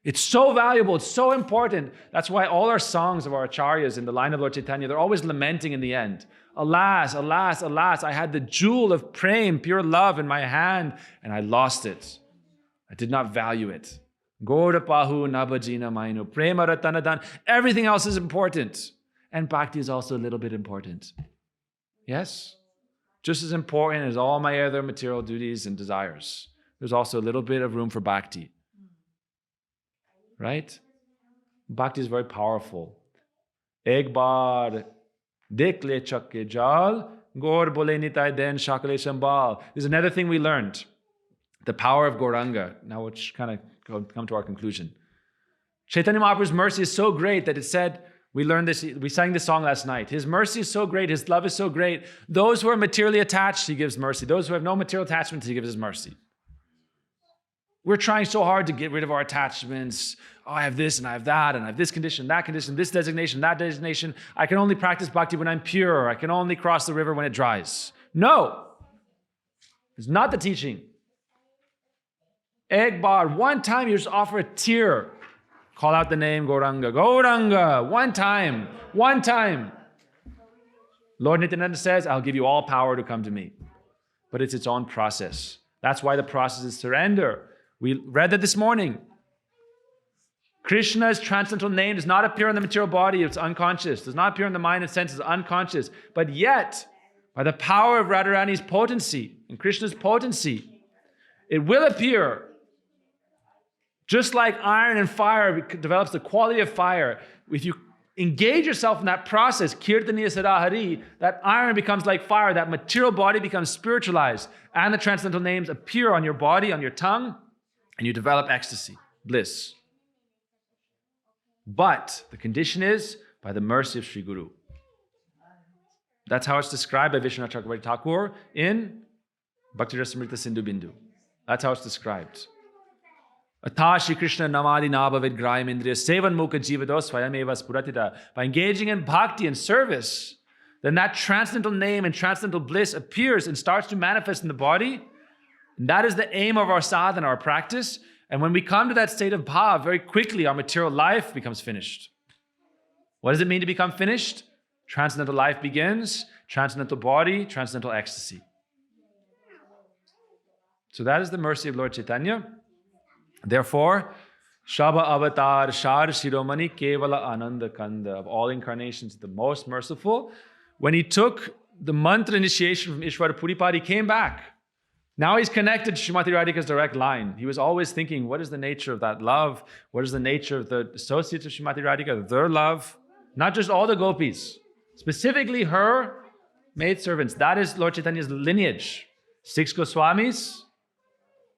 It's so valuable, it's so important. That's why all our songs of our acharyas in the line of Lord Chaitanya, they're always lamenting in the end. Alas, alas, alas, I had the jewel of prem, pure love in my hand, and I lost it. I did not value it. Gaura pahu nabhajina mainu, prema ratanadan. Everything else is important. And bhakti is also a little bit important. Yes? Just as important as all my other material duties and desires. There's also a little bit of room for bhakti. Right? Bhakti is very powerful. Ek baar dekh le chakke jal, gaur bole nitai den shakale shambal. There's another thing we learned. The power of Gauranga. Now we'll kind of come to our conclusion. Chaitanya Mahaprabhu's mercy is so great that it said, we learned this, we sang this song last night. His mercy is so great, his love is so great. Those who are materially attached, he gives mercy. Those who have no material attachments, he gives his mercy. We're trying so hard to get rid of our attachments. Oh, I have this and I have that and I have this condition, this designation, that designation. I can only practice bhakti when I'm pure. I can only cross the river when it dries. No. It's not the teaching. Ek bar, one time you just offer a tear. Call out the name Gauranga. Gauranga, one time. Lord Nityananda says, I'll give you all power to come to me. But it's its own process. That's why the process is surrender. We read that this morning. Krishna's transcendental name does not appear in the material body, it's unconscious. Does not appear in the mind and senses, unconscious. But yet, by the power of Radharani's potency and Krishna's potency, it will appear. Just like iron and fire develops the quality of fire, if you engage yourself in that process, Kirtaniya Sadahari, that iron becomes like fire, that material body becomes spiritualized, and the transcendental names appear on your body, on your tongue, and you develop ecstasy, bliss. But the condition is by the mercy of Sri Guru. That's how it's described by Vishwanath Chakravarti Thakur in Bhakti Rasamrita Sindhu Bindu. That's how it's described. Atha Shri Krishna Namadi Nabhavid Grayam Indriya Sevan Mukha Jivado Swayameva Spuratita. By engaging in bhakti and service, then that transcendental name and transcendental bliss appears and starts to manifest in the body. And that is the aim of our sadhana, our practice. And when we come to that state of bhav, very quickly our material life becomes finished. What does it mean to become finished? Transcendental life begins, transcendental body, transcendental ecstasy. So that is the mercy of Lord Chaitanya. Therefore, Shaba Avatar Shar Shiromani Kevala Ananda Kanda, of all incarnations, the most merciful. When he took the mantra initiation from Ishvara Puripad, he came back. Now he's connected to Srimati Radhika's direct line. He was always thinking, what is the nature of that love? What is the nature of the associates of Srimati Radhika, their love? Not just all the gopis, specifically her maidservants. That is Lord Chaitanya's lineage. 6 Goswamis,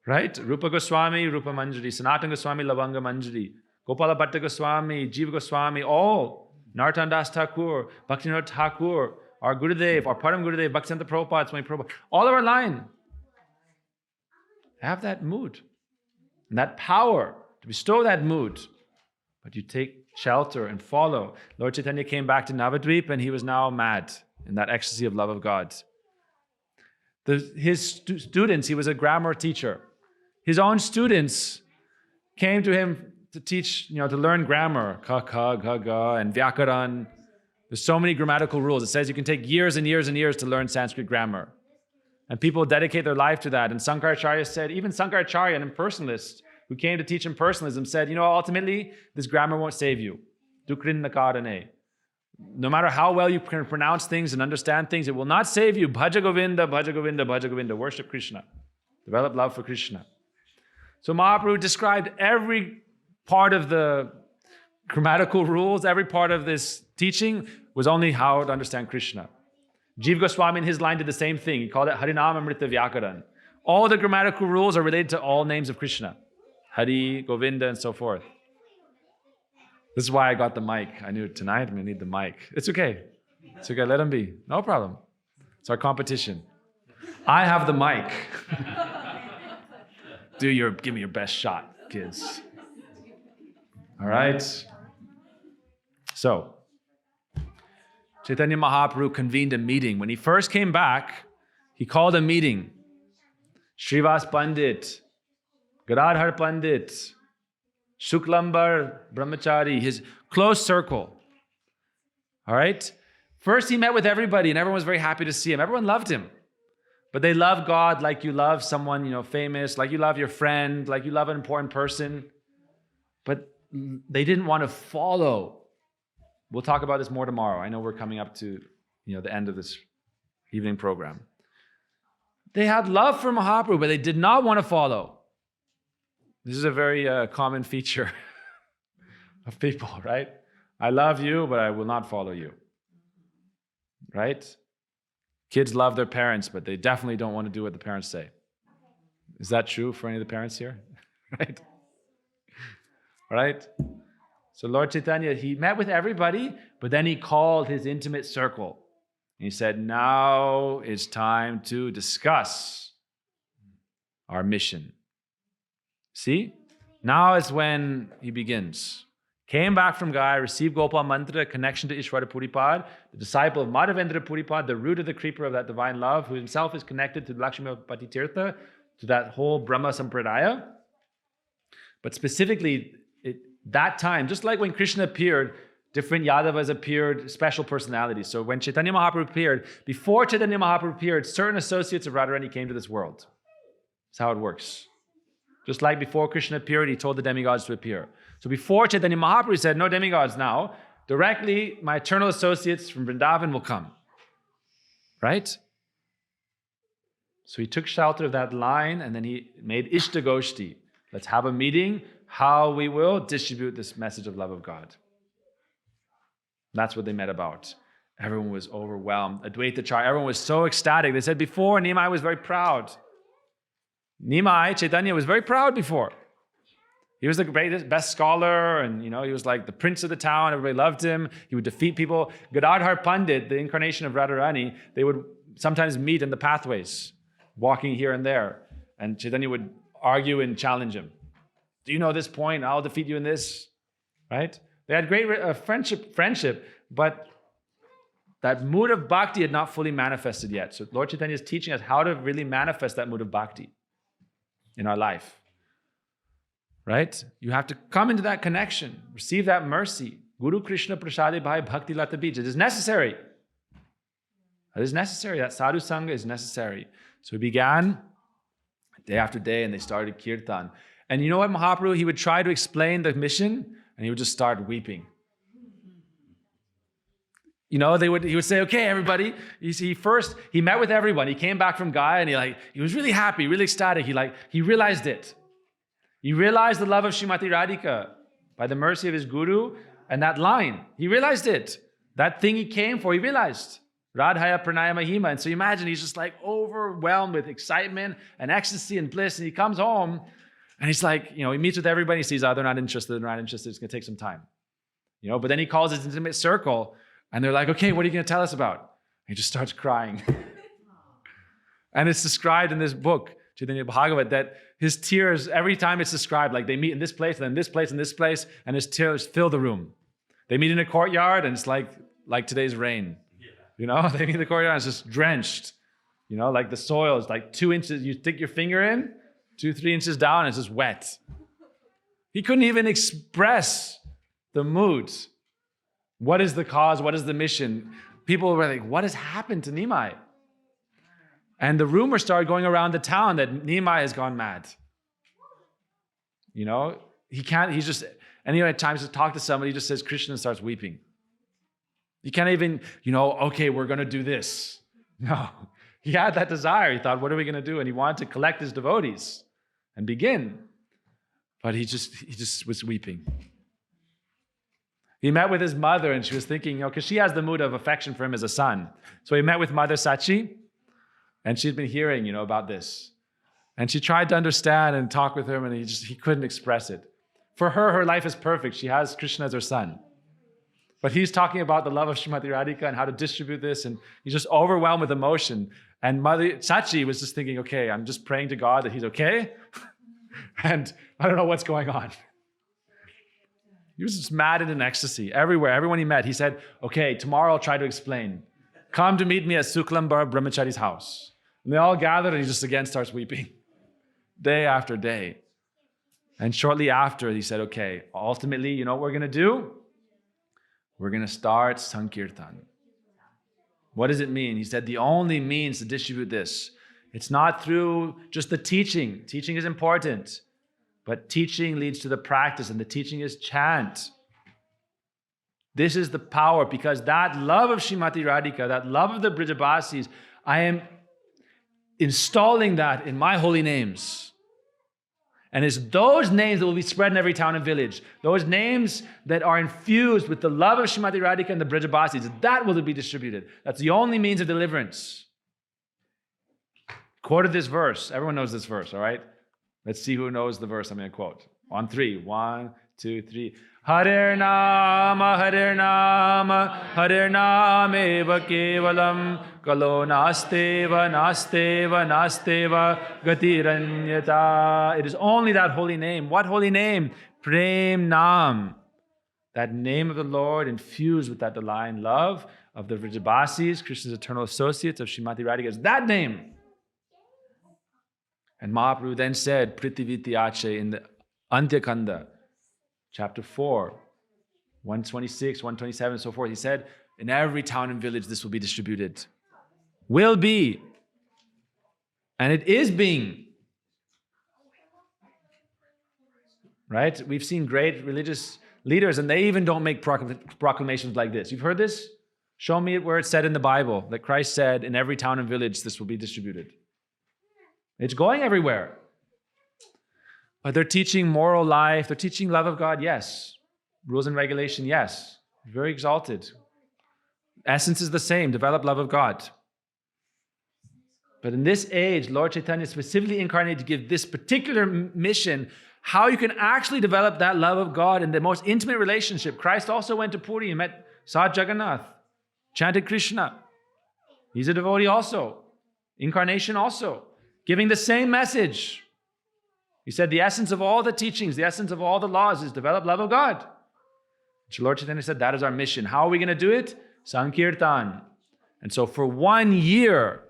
right? Rupa Goswami, Rupa Manjari, Sanatana Goswami, Lavanga Manjari, Gopala Bhatta Goswami, Jiva Goswami, all. Narottam Das Thakur, Bhaktivinoda Thakur, our Gurudev, our Param Gurudev, Bhaktivedanta Prabhupada, Swami Prabhupada, all of our line have that mood and that power to bestow that mood. But you take shelter and follow. Lord Chaitanya came back to Navadvip and he was now mad in that ecstasy of love of God. His students, he was a grammar teacher. His own students came to him to teach, to learn grammar, ka, ka, ga, ga, and vyakaran. There's so many grammatical rules. It says you can take years and years and years to learn Sanskrit grammar. And people dedicate their life to that. And Sankaracharya said, even Sankaracharya, an impersonalist who came to teach impersonalism, said, ultimately, this grammar won't save you. Dukrin nakarane. No matter how well you can pronounce things and understand things, it will not save you. Bhaja Govinda, Bhaja Govinda, Bhaja Govinda. Worship Krishna. Develop love for Krishna. So Mahaprabhu described every part of the grammatical rules, every part of this teaching was only how to understand Krishna. Jiva Goswami in his line did the same thing. He called it Harinam Amrita Vyakaran. All the grammatical rules are related to all names of Krishna. Hari, Govinda, and so forth. This is why I got the mic. I knew tonight I'm going to need the mic. It's okay. It's okay, let him be. No problem. It's our competition. I have the mic. Give me your best shot, kids. All right? So, Chaitanya Mahaprabhu convened a meeting. When he first came back, he called a meeting. Srivas Pandit, Gadadhar Pandit, Shuklambar Brahmachari, his close circle. All right? First he met with everybody and everyone was very happy to see him. Everyone loved him. But they love God like you love someone, famous, like you love your friend, like you love an important person. But they didn't want to follow. We'll talk about this more tomorrow. I know we're coming up to, the end of this evening program. They had love for Mahaprabhu, but they did not want to follow. This is a very common feature of people, right? I love you, but I will not follow you. Right? Kids love their parents, but they definitely don't want to do what the parents say. Is that true for any of the parents here? Right? Right? So Lord Chaitanya, he met with everybody, but then he called his intimate circle. He said, now it's time to discuss our mission. See? Now is when he begins. Came back from Gaya, received Gopal Mantra, connection to Ishvara Puripad, the disciple of Madhavendra Puripad, the root of the creeper of that divine love, who himself is connected to Lakshmipati Tirtha, to that whole Brahma Sampradaya. But specifically, that time, just like when Krishna appeared, different Yadavas appeared, special personalities. So when Chaitanya Mahaprabhu appeared, before Chaitanya Mahaprabhu appeared, certain associates of Radharani came to this world. That's how it works. Just like before Krishna appeared, he told the demigods to appear. So before Chaitanya Mahaprabhu, he said, no demigods now. Directly, my eternal associates from Vrindavan will come. Right? So he took shelter of that line, and then he made Ishtagoshti. Let's have a meeting, how we will distribute this message of love of God. That's what they met about. Everyone was overwhelmed. Advaita Char, everyone was so ecstatic. They said before, Nimai was very proud. Nimai, Chaitanya, was very proud before. He was the greatest, best scholar, and he was like the prince of the town. Everybody loved him. He would defeat people. Gadadhar Pandit, the incarnation of Radharani, they would sometimes meet in the pathways, walking here and there. And Chaitanya would argue and challenge him. Do you know this point? I'll defeat you in this. Right? They had great friendship, but that mood of bhakti had not fully manifested yet. So Lord Chaitanya is teaching us how to really manifest that mood of bhakti in our life. Right? You have to come into that connection, receive that mercy. Guru Krishna Prasade Bhai Bhakti Lata Bij. It is necessary. It is necessary. That sadhu sangha is necessary. So we began day after day, and they started kirtan. And you know what, Mahaprabhu? He would try to explain the mission, and he would just start weeping. He would say, okay, everybody. You see, first, he met with everyone. He came back from Gaya, and he was really happy, really ecstatic. He realized it. He realized the love of Srimati Radhika by the mercy of his guru, and that line. He realized it. That thing he came for, he realized. Radhaya Pranaya Mahima. And so you imagine he's just overwhelmed with excitement and ecstasy and bliss. And he comes home and he's he meets with everybody. He sees, they're not interested, It's going to take some time. But then he calls his intimate circle and they're like, okay, what are you going to tell us about? And he just starts crying. And it's described in this book, Chaitanya Bhagavat, that his tears, every time it's described, they meet in this place, and then this place, and this place, and his tears fill the room. They meet in a courtyard, and it's like today's rain. They meet in the courtyard, and it's just drenched. The soil is 2 inches. You stick your finger in, 2-3 inches down, and it's just wet. He couldn't even express the mood. What is the cause? What is the mission? People were like, what has happened to Nimai? And the rumor started going around the town that Nimai has gone mad. At times to talk to somebody, he just says Krishna and starts weeping. He can't even, okay, we're going to do this. No, he had that desire. He thought, what are we going to do? And he wanted to collect his devotees and begin. But he just was weeping. He met with his mother and she was thinking, because she has the mood of affection for him as a son. So he met with Mother Sachi. And she'd been hearing, about this. And she tried to understand and talk with him, and he couldn't express it. For her life is perfect. She has Krishna as her son. But he's talking about the love of Srimati Radhika and how to distribute this, and he's just overwhelmed with emotion. And Mother Sachi was just thinking, okay, I'm just praying to God that he's okay. And I don't know what's going on. He was just mad and in ecstasy everywhere. Everyone he met, he said, okay, tomorrow I'll try to explain. Come to meet me at Suklambar Brahmachari's house. And they all gathered, and he just again starts weeping. Day after day. And shortly after, he said, okay, ultimately, you know what we're going to do? We're going to start sankirtan. What does it mean? He said, the only means to distribute this, it's not through just the teaching. Teaching is important. But teaching leads to the practice, and the teaching is chant. This is the power, because that love of Srimati Radhika, that love of the Brijabasis, I am installing that in my holy names. And it's those names that will be spread in every town and village. Those names that are infused with the love of Srimati Radhika and the Brijabasis, that will be distributed. That's the only means of deliverance. Quoted this verse. Everyone knows this verse, all right? Let's see who knows the verse I'm going to quote. On 3. 1, 2, 3. Hare Nama, Hare Nama, Hare Nameva Kevalam, Kalo Nasteva, Nasteva, Nasteva, Gatiranyata. It is only that holy name. What holy name? Prem Nam. That name of the Lord infused with that divine love of the Vrijabasis, Krishna's eternal associates of Srimati Radhika. Is that name. And Mahaprabhu then said, Pritiviti Ache, in the Antyakanda, chapter 4, 126, 127, and so forth. He said, in every town and village, this will be distributed. Will be. And it is being. Right? We've seen great religious leaders, and they even don't make proclamations like this. You've heard this? Show me where it's said in the Bible that Christ said, in every town and village, this will be distributed. It's going everywhere. But they're teaching moral life. They're teaching love of God, yes. Rules and regulation, yes. Very exalted. Essence is the same. Develop love of God. But in this age, Lord Chaitanya specifically incarnated to give this particular mission, how you can actually develop that love of God in the most intimate relationship. Christ also went to Puri and met Sadh Jagannath, chanted Krishna. He's a devotee also. Incarnation also. Giving the same message. He said the essence of all the teachings, the essence of all the laws is develop love of God. So Lord Chaitanya said that is our mission. How are we going to do it? Sankirtan. And so for 1 year,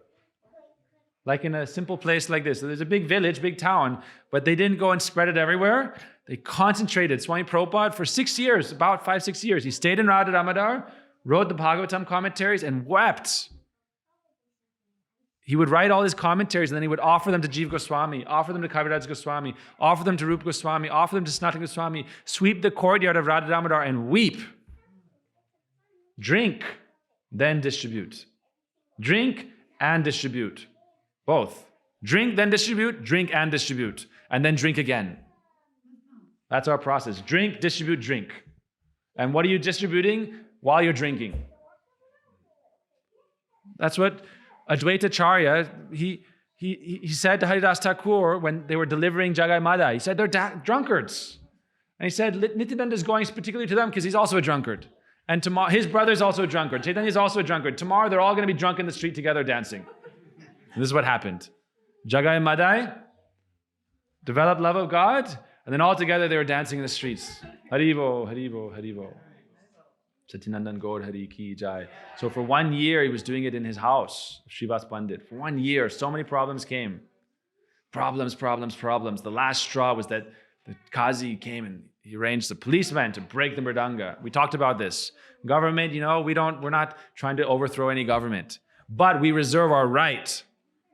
like in a simple place like this, so there's a big village, big town, but they didn't go and spread it everywhere. They concentrated. Swami Prabhupada for 6 years, about 5-6 years, he stayed in Radha Damodar, wrote the Bhagavatam commentaries and wept. He would write all his commentaries and then he would offer them to Jiva Goswami, offer them to Kaviraj Goswami, offer them to Rupa Goswami, offer them to Sanatana Goswami, sweep the courtyard of Radha Damodar and weep. Drink, then distribute. Drink and distribute. Both. Drink, then distribute, drink and distribute. And then drink again. That's our process. Drink, distribute, drink. And what are you distributing? While you're drinking. That's what Advaita Charya, he said to Haridas Thakur when they were delivering Jagai Madai, he said they're drunkards. And he said Nityananda is going particularly to them because he's also a drunkard. And tomorrow, his brother's also a drunkard. Chaitanya is also a drunkard. Tomorrow they're all going to be drunk in the street together dancing. And this is what happened. Jagai Madai developed love of God, and then all together they were dancing in the streets. Haribo, Haribo, Haribo. Satyanandan Gaur Hari Ki Jai. So for 1 year, he was doing it in his house, Srivas Pandit. For 1 year, so many problems came. Problems. The last straw was that the Qazi came and he arranged the policemen to break the mridanga. We talked about this. Government, we're not trying to overthrow any government, but we reserve our right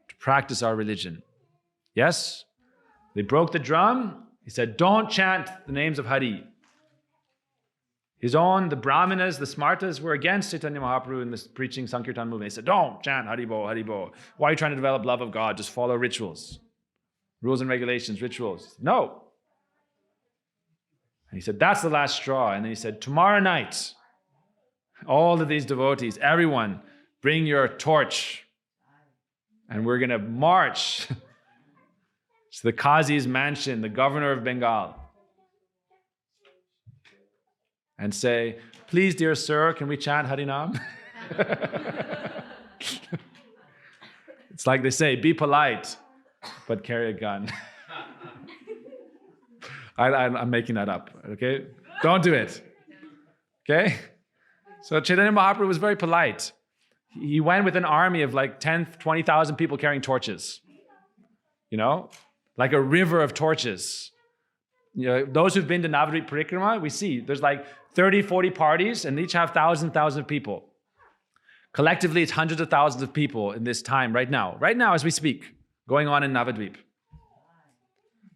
to practice our religion. Yes? They broke the drum. He said, don't chant the names of Hari. The Brahmanas, the Smartas were against Chaitanya Mahaprabhu in this preaching Sankirtan movement. They said, don't chant Haribo, Haribo. Why are you trying to develop love of God? Just follow rituals. Rules and regulations, rituals. No. And he said, that's the last straw. And then he said, tomorrow night, all of these devotees, everyone, bring your torch. And we're going to march to the Qazi's mansion, the governor of Bengal. And say, please, dear sir, can we chant Harinam? It's like they say, be polite, but carry a gun. I'm making that up, okay? Don't do it, okay? So Chaitanya Mahaprabhu was very polite. He went with an army of like 10,000, 20,000 people carrying torches, like a river of torches. Those who've been to Navadvip Parikrama, we see there's like 30, 40 parties and each have thousands of people. Collectively, it's hundreds of thousands of people in this time right now as we speak, going on in Navadvip.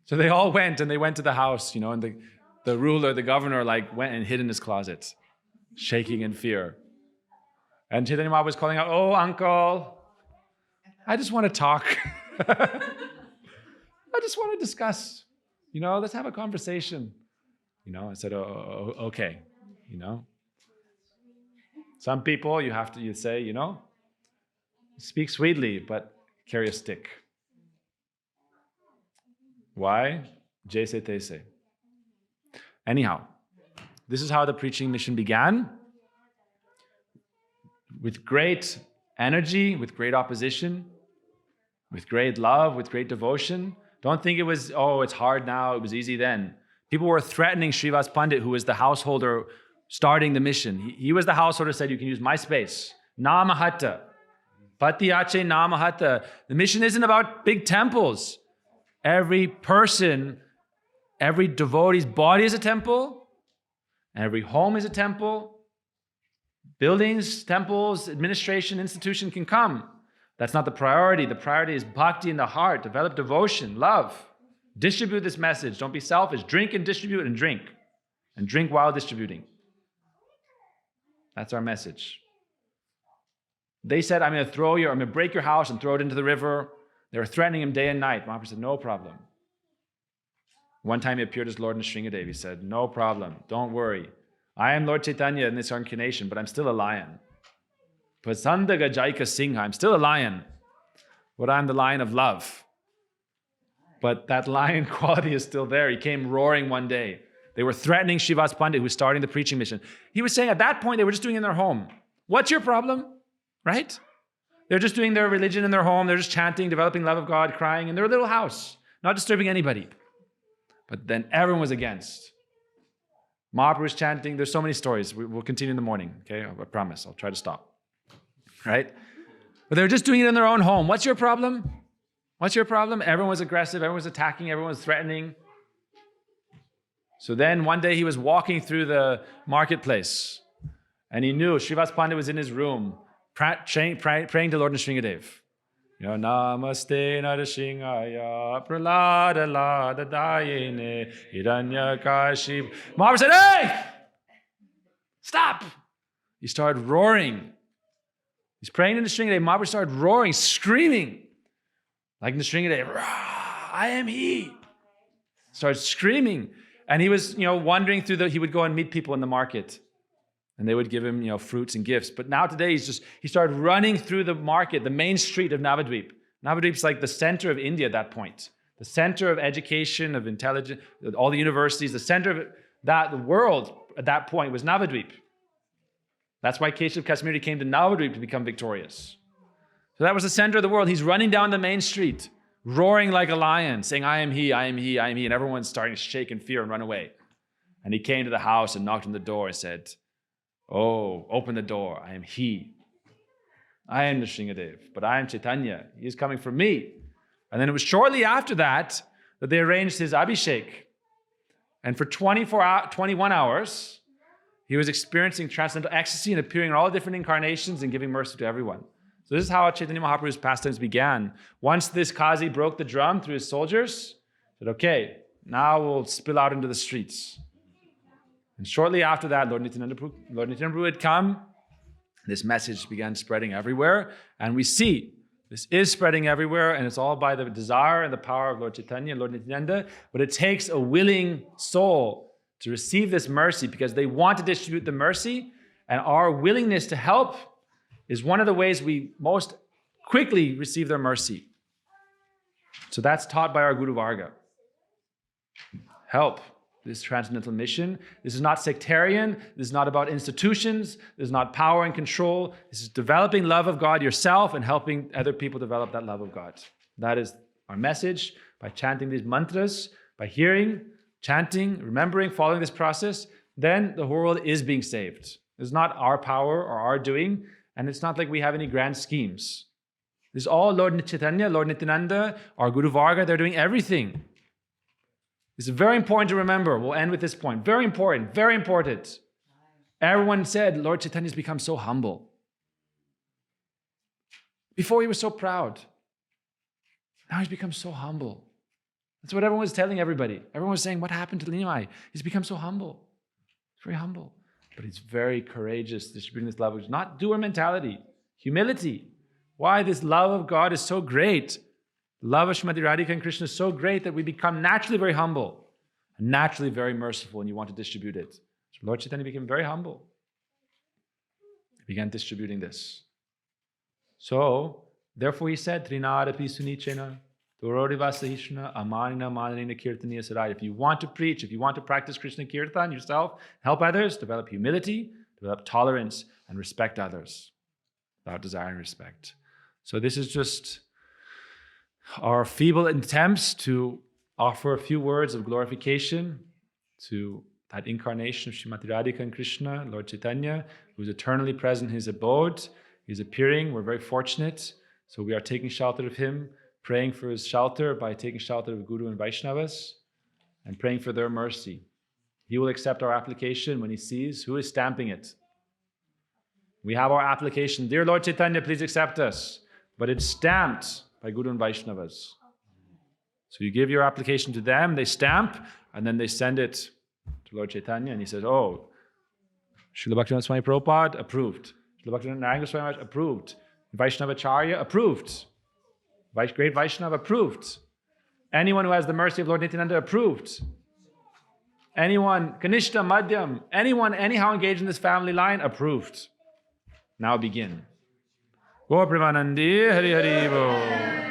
So they all went and they went to the house, and the ruler, the governor, went and hid in his closet, shaking in fear. And Chaitanya Mahaprabhu was calling out, oh, uncle, I just want to talk. I just want to discuss. Let's have a conversation. I said, oh, okay. Some people you say, speak sweetly, but carry a stick. Why? Jaise Taise. Anyhow, this is how the preaching mission began. With great energy, with great opposition, with great love, with great devotion. Don't think it was, it's hard now, it was easy then. People were threatening Srivas Pandit, who was the householder starting the mission. He was the householder, said, you can use my space. Namahatta. Patiyache Namahatta. The mission isn't about big temples. Every person Every devotee's body is a temple. Every home is a temple. Buildings, temples, administration, institution can come. That's not the priority. The priority is bhakti in the heart. Develop devotion, love. Distribute this message. Don't be selfish. Drink and distribute and drink. And drink while distributing. That's our message. They said, I'm going to break your house and throw it into the river. They were threatening him day and night. Mahaprabhu said, no problem. One time he appeared as Lord Nrsingadev. He said, no problem. Don't worry. I am Lord Chaitanya in this incarnation, but I'm still a lion. Pasandaga Jaika Singha. I'm still a lion, but I'm the lion of love. But that lion quality is still there. He came roaring one day. They were threatening Srivas Pandit, who was starting the preaching mission. He was saying at that point, they were just doing it in their home. What's your problem? Right? They're just doing their religion in their home. They're just chanting, developing love of God, crying in their little house, not disturbing anybody. But then everyone was against. Mahaprabhu was chanting. There's so many stories. We'll continue in the morning, okay? I promise. I'll try to stop. Right? But they're just doing it in their own home. What's your problem? What's your problem? Everyone was aggressive. Everyone was attacking. Everyone was threatening. So then one day he was walking through the marketplace and he knew Srivas Pandit was in his room praying to Lord Nrsingadev. Namaste Narasingaya Pralada Lada Dayene Hiranya Kaship. Mahaprabhu said, hey! Stop! He started roaring. He's praying to Nrsingadev. Mahaprabhu started roaring, screaming. Like Nrsingadev, I am he. Started screaming. And he was, wandering through he would go and meet people in the market. And they would give him, fruits and gifts. But now today, he started running through the market, the main street of Navadvip. Navadvip's like the center of India at that point. The center of education, of intelligence, all the universities, the center of the world at that point was Navadvip. That's why Keshav Kasmiri came to Navadvip to become victorious. So that was the center of the world. He's running down the main street, roaring like a lion, saying, I am he, I am he, I am he. And everyone's starting to shake in fear and run away. And he came to the house and knocked on the door and said, oh, open the door. I am he. I am Nrsingadev, but I am Chaitanya. He is coming for me. And then it was shortly after that they arranged his Abhishek. And for 21 hours, he was experiencing transcendental ecstasy and appearing in all different incarnations and giving mercy to everyone. So this is how Chaitanya Mahaprabhu's pastimes began. Once this Qazi broke the drum through his soldiers, he said, okay, now we'll spill out into the streets. And shortly after that, Lord Nityananda Prabhu had come. This message began spreading everywhere. And we see this is spreading everywhere, and it's all by the desire and the power of Lord Chaitanya and Lord Nityananda. But it takes a willing soul to receive this mercy because they want to distribute the mercy. And our willingness to help is one of the ways we most quickly receive their mercy. So that's taught by our Guru Varga. Help this transcendental mission. This is not sectarian. This is not about institutions. This is not power and control. This is developing love of God yourself and helping other people develop that love of God. That is our message by chanting these mantras, by hearing, chanting, remembering, following this process. Then the whole world is being saved. It's not our power or our doing, and it's not like we have any grand schemes. This is all Lord Chaitanya, Lord Nityananda, our Guru Varga. They're doing everything. This is very important to remember. We'll end with this point. Very important, very important. Everyone said Lord Chaitanya's become so humble. Before he was so proud. Now he's become so humble. That's what everyone was telling everybody. Everyone was saying, what happened to Linimai? He's become so humble. He's very humble. But he's very courageous, distributing this love, which is not doer mentality, humility. Why this love of God is so great. Love of Srimati Radhika and Krishna is so great that we become naturally very humble and naturally very merciful, and you want to distribute it. So Lord Chaitanya became very humble. He began distributing this. So, therefore he said, Trinadapi sunichena, Dororivasahishna, Amanina Mananina Kirtaniya Sarai. If you want to preach, if you want to practice Krishna Kirtan yourself, help others, develop humility, develop tolerance, and respect others without desiring respect. So this is just our feeble attempts to offer a few words of glorification to that incarnation of Srimati Radhika and Krishna, Lord Chaitanya, who is eternally present in his abode. He's appearing. We're very fortunate. So we are taking shelter of him, praying for his shelter by taking shelter of Guru and Vaishnavas. and praying for their mercy. He will accept our application when he sees who is stamping it. We have our application, dear Lord Chaitanya, please accept us. But it's stamped by Guru and Vaishnavas. So you give your application to them, they stamp, and then they send it to Lord Chaitanya, and he says, oh, Srila Bhaktivinoda Swami Prabhupada, approved. Srila Bhaktivinoda Narayana Swami Maharaj, approved. Vaishnavacharya, approved. Great Vaishnava, approved. Anyone who has the mercy of Lord Nityananda, approved. Anyone, Kanishta, Madhyam, anyone anyhow engaged in this family line, approved. Now begin. Gaura Premanandi, Hari Hari Bo.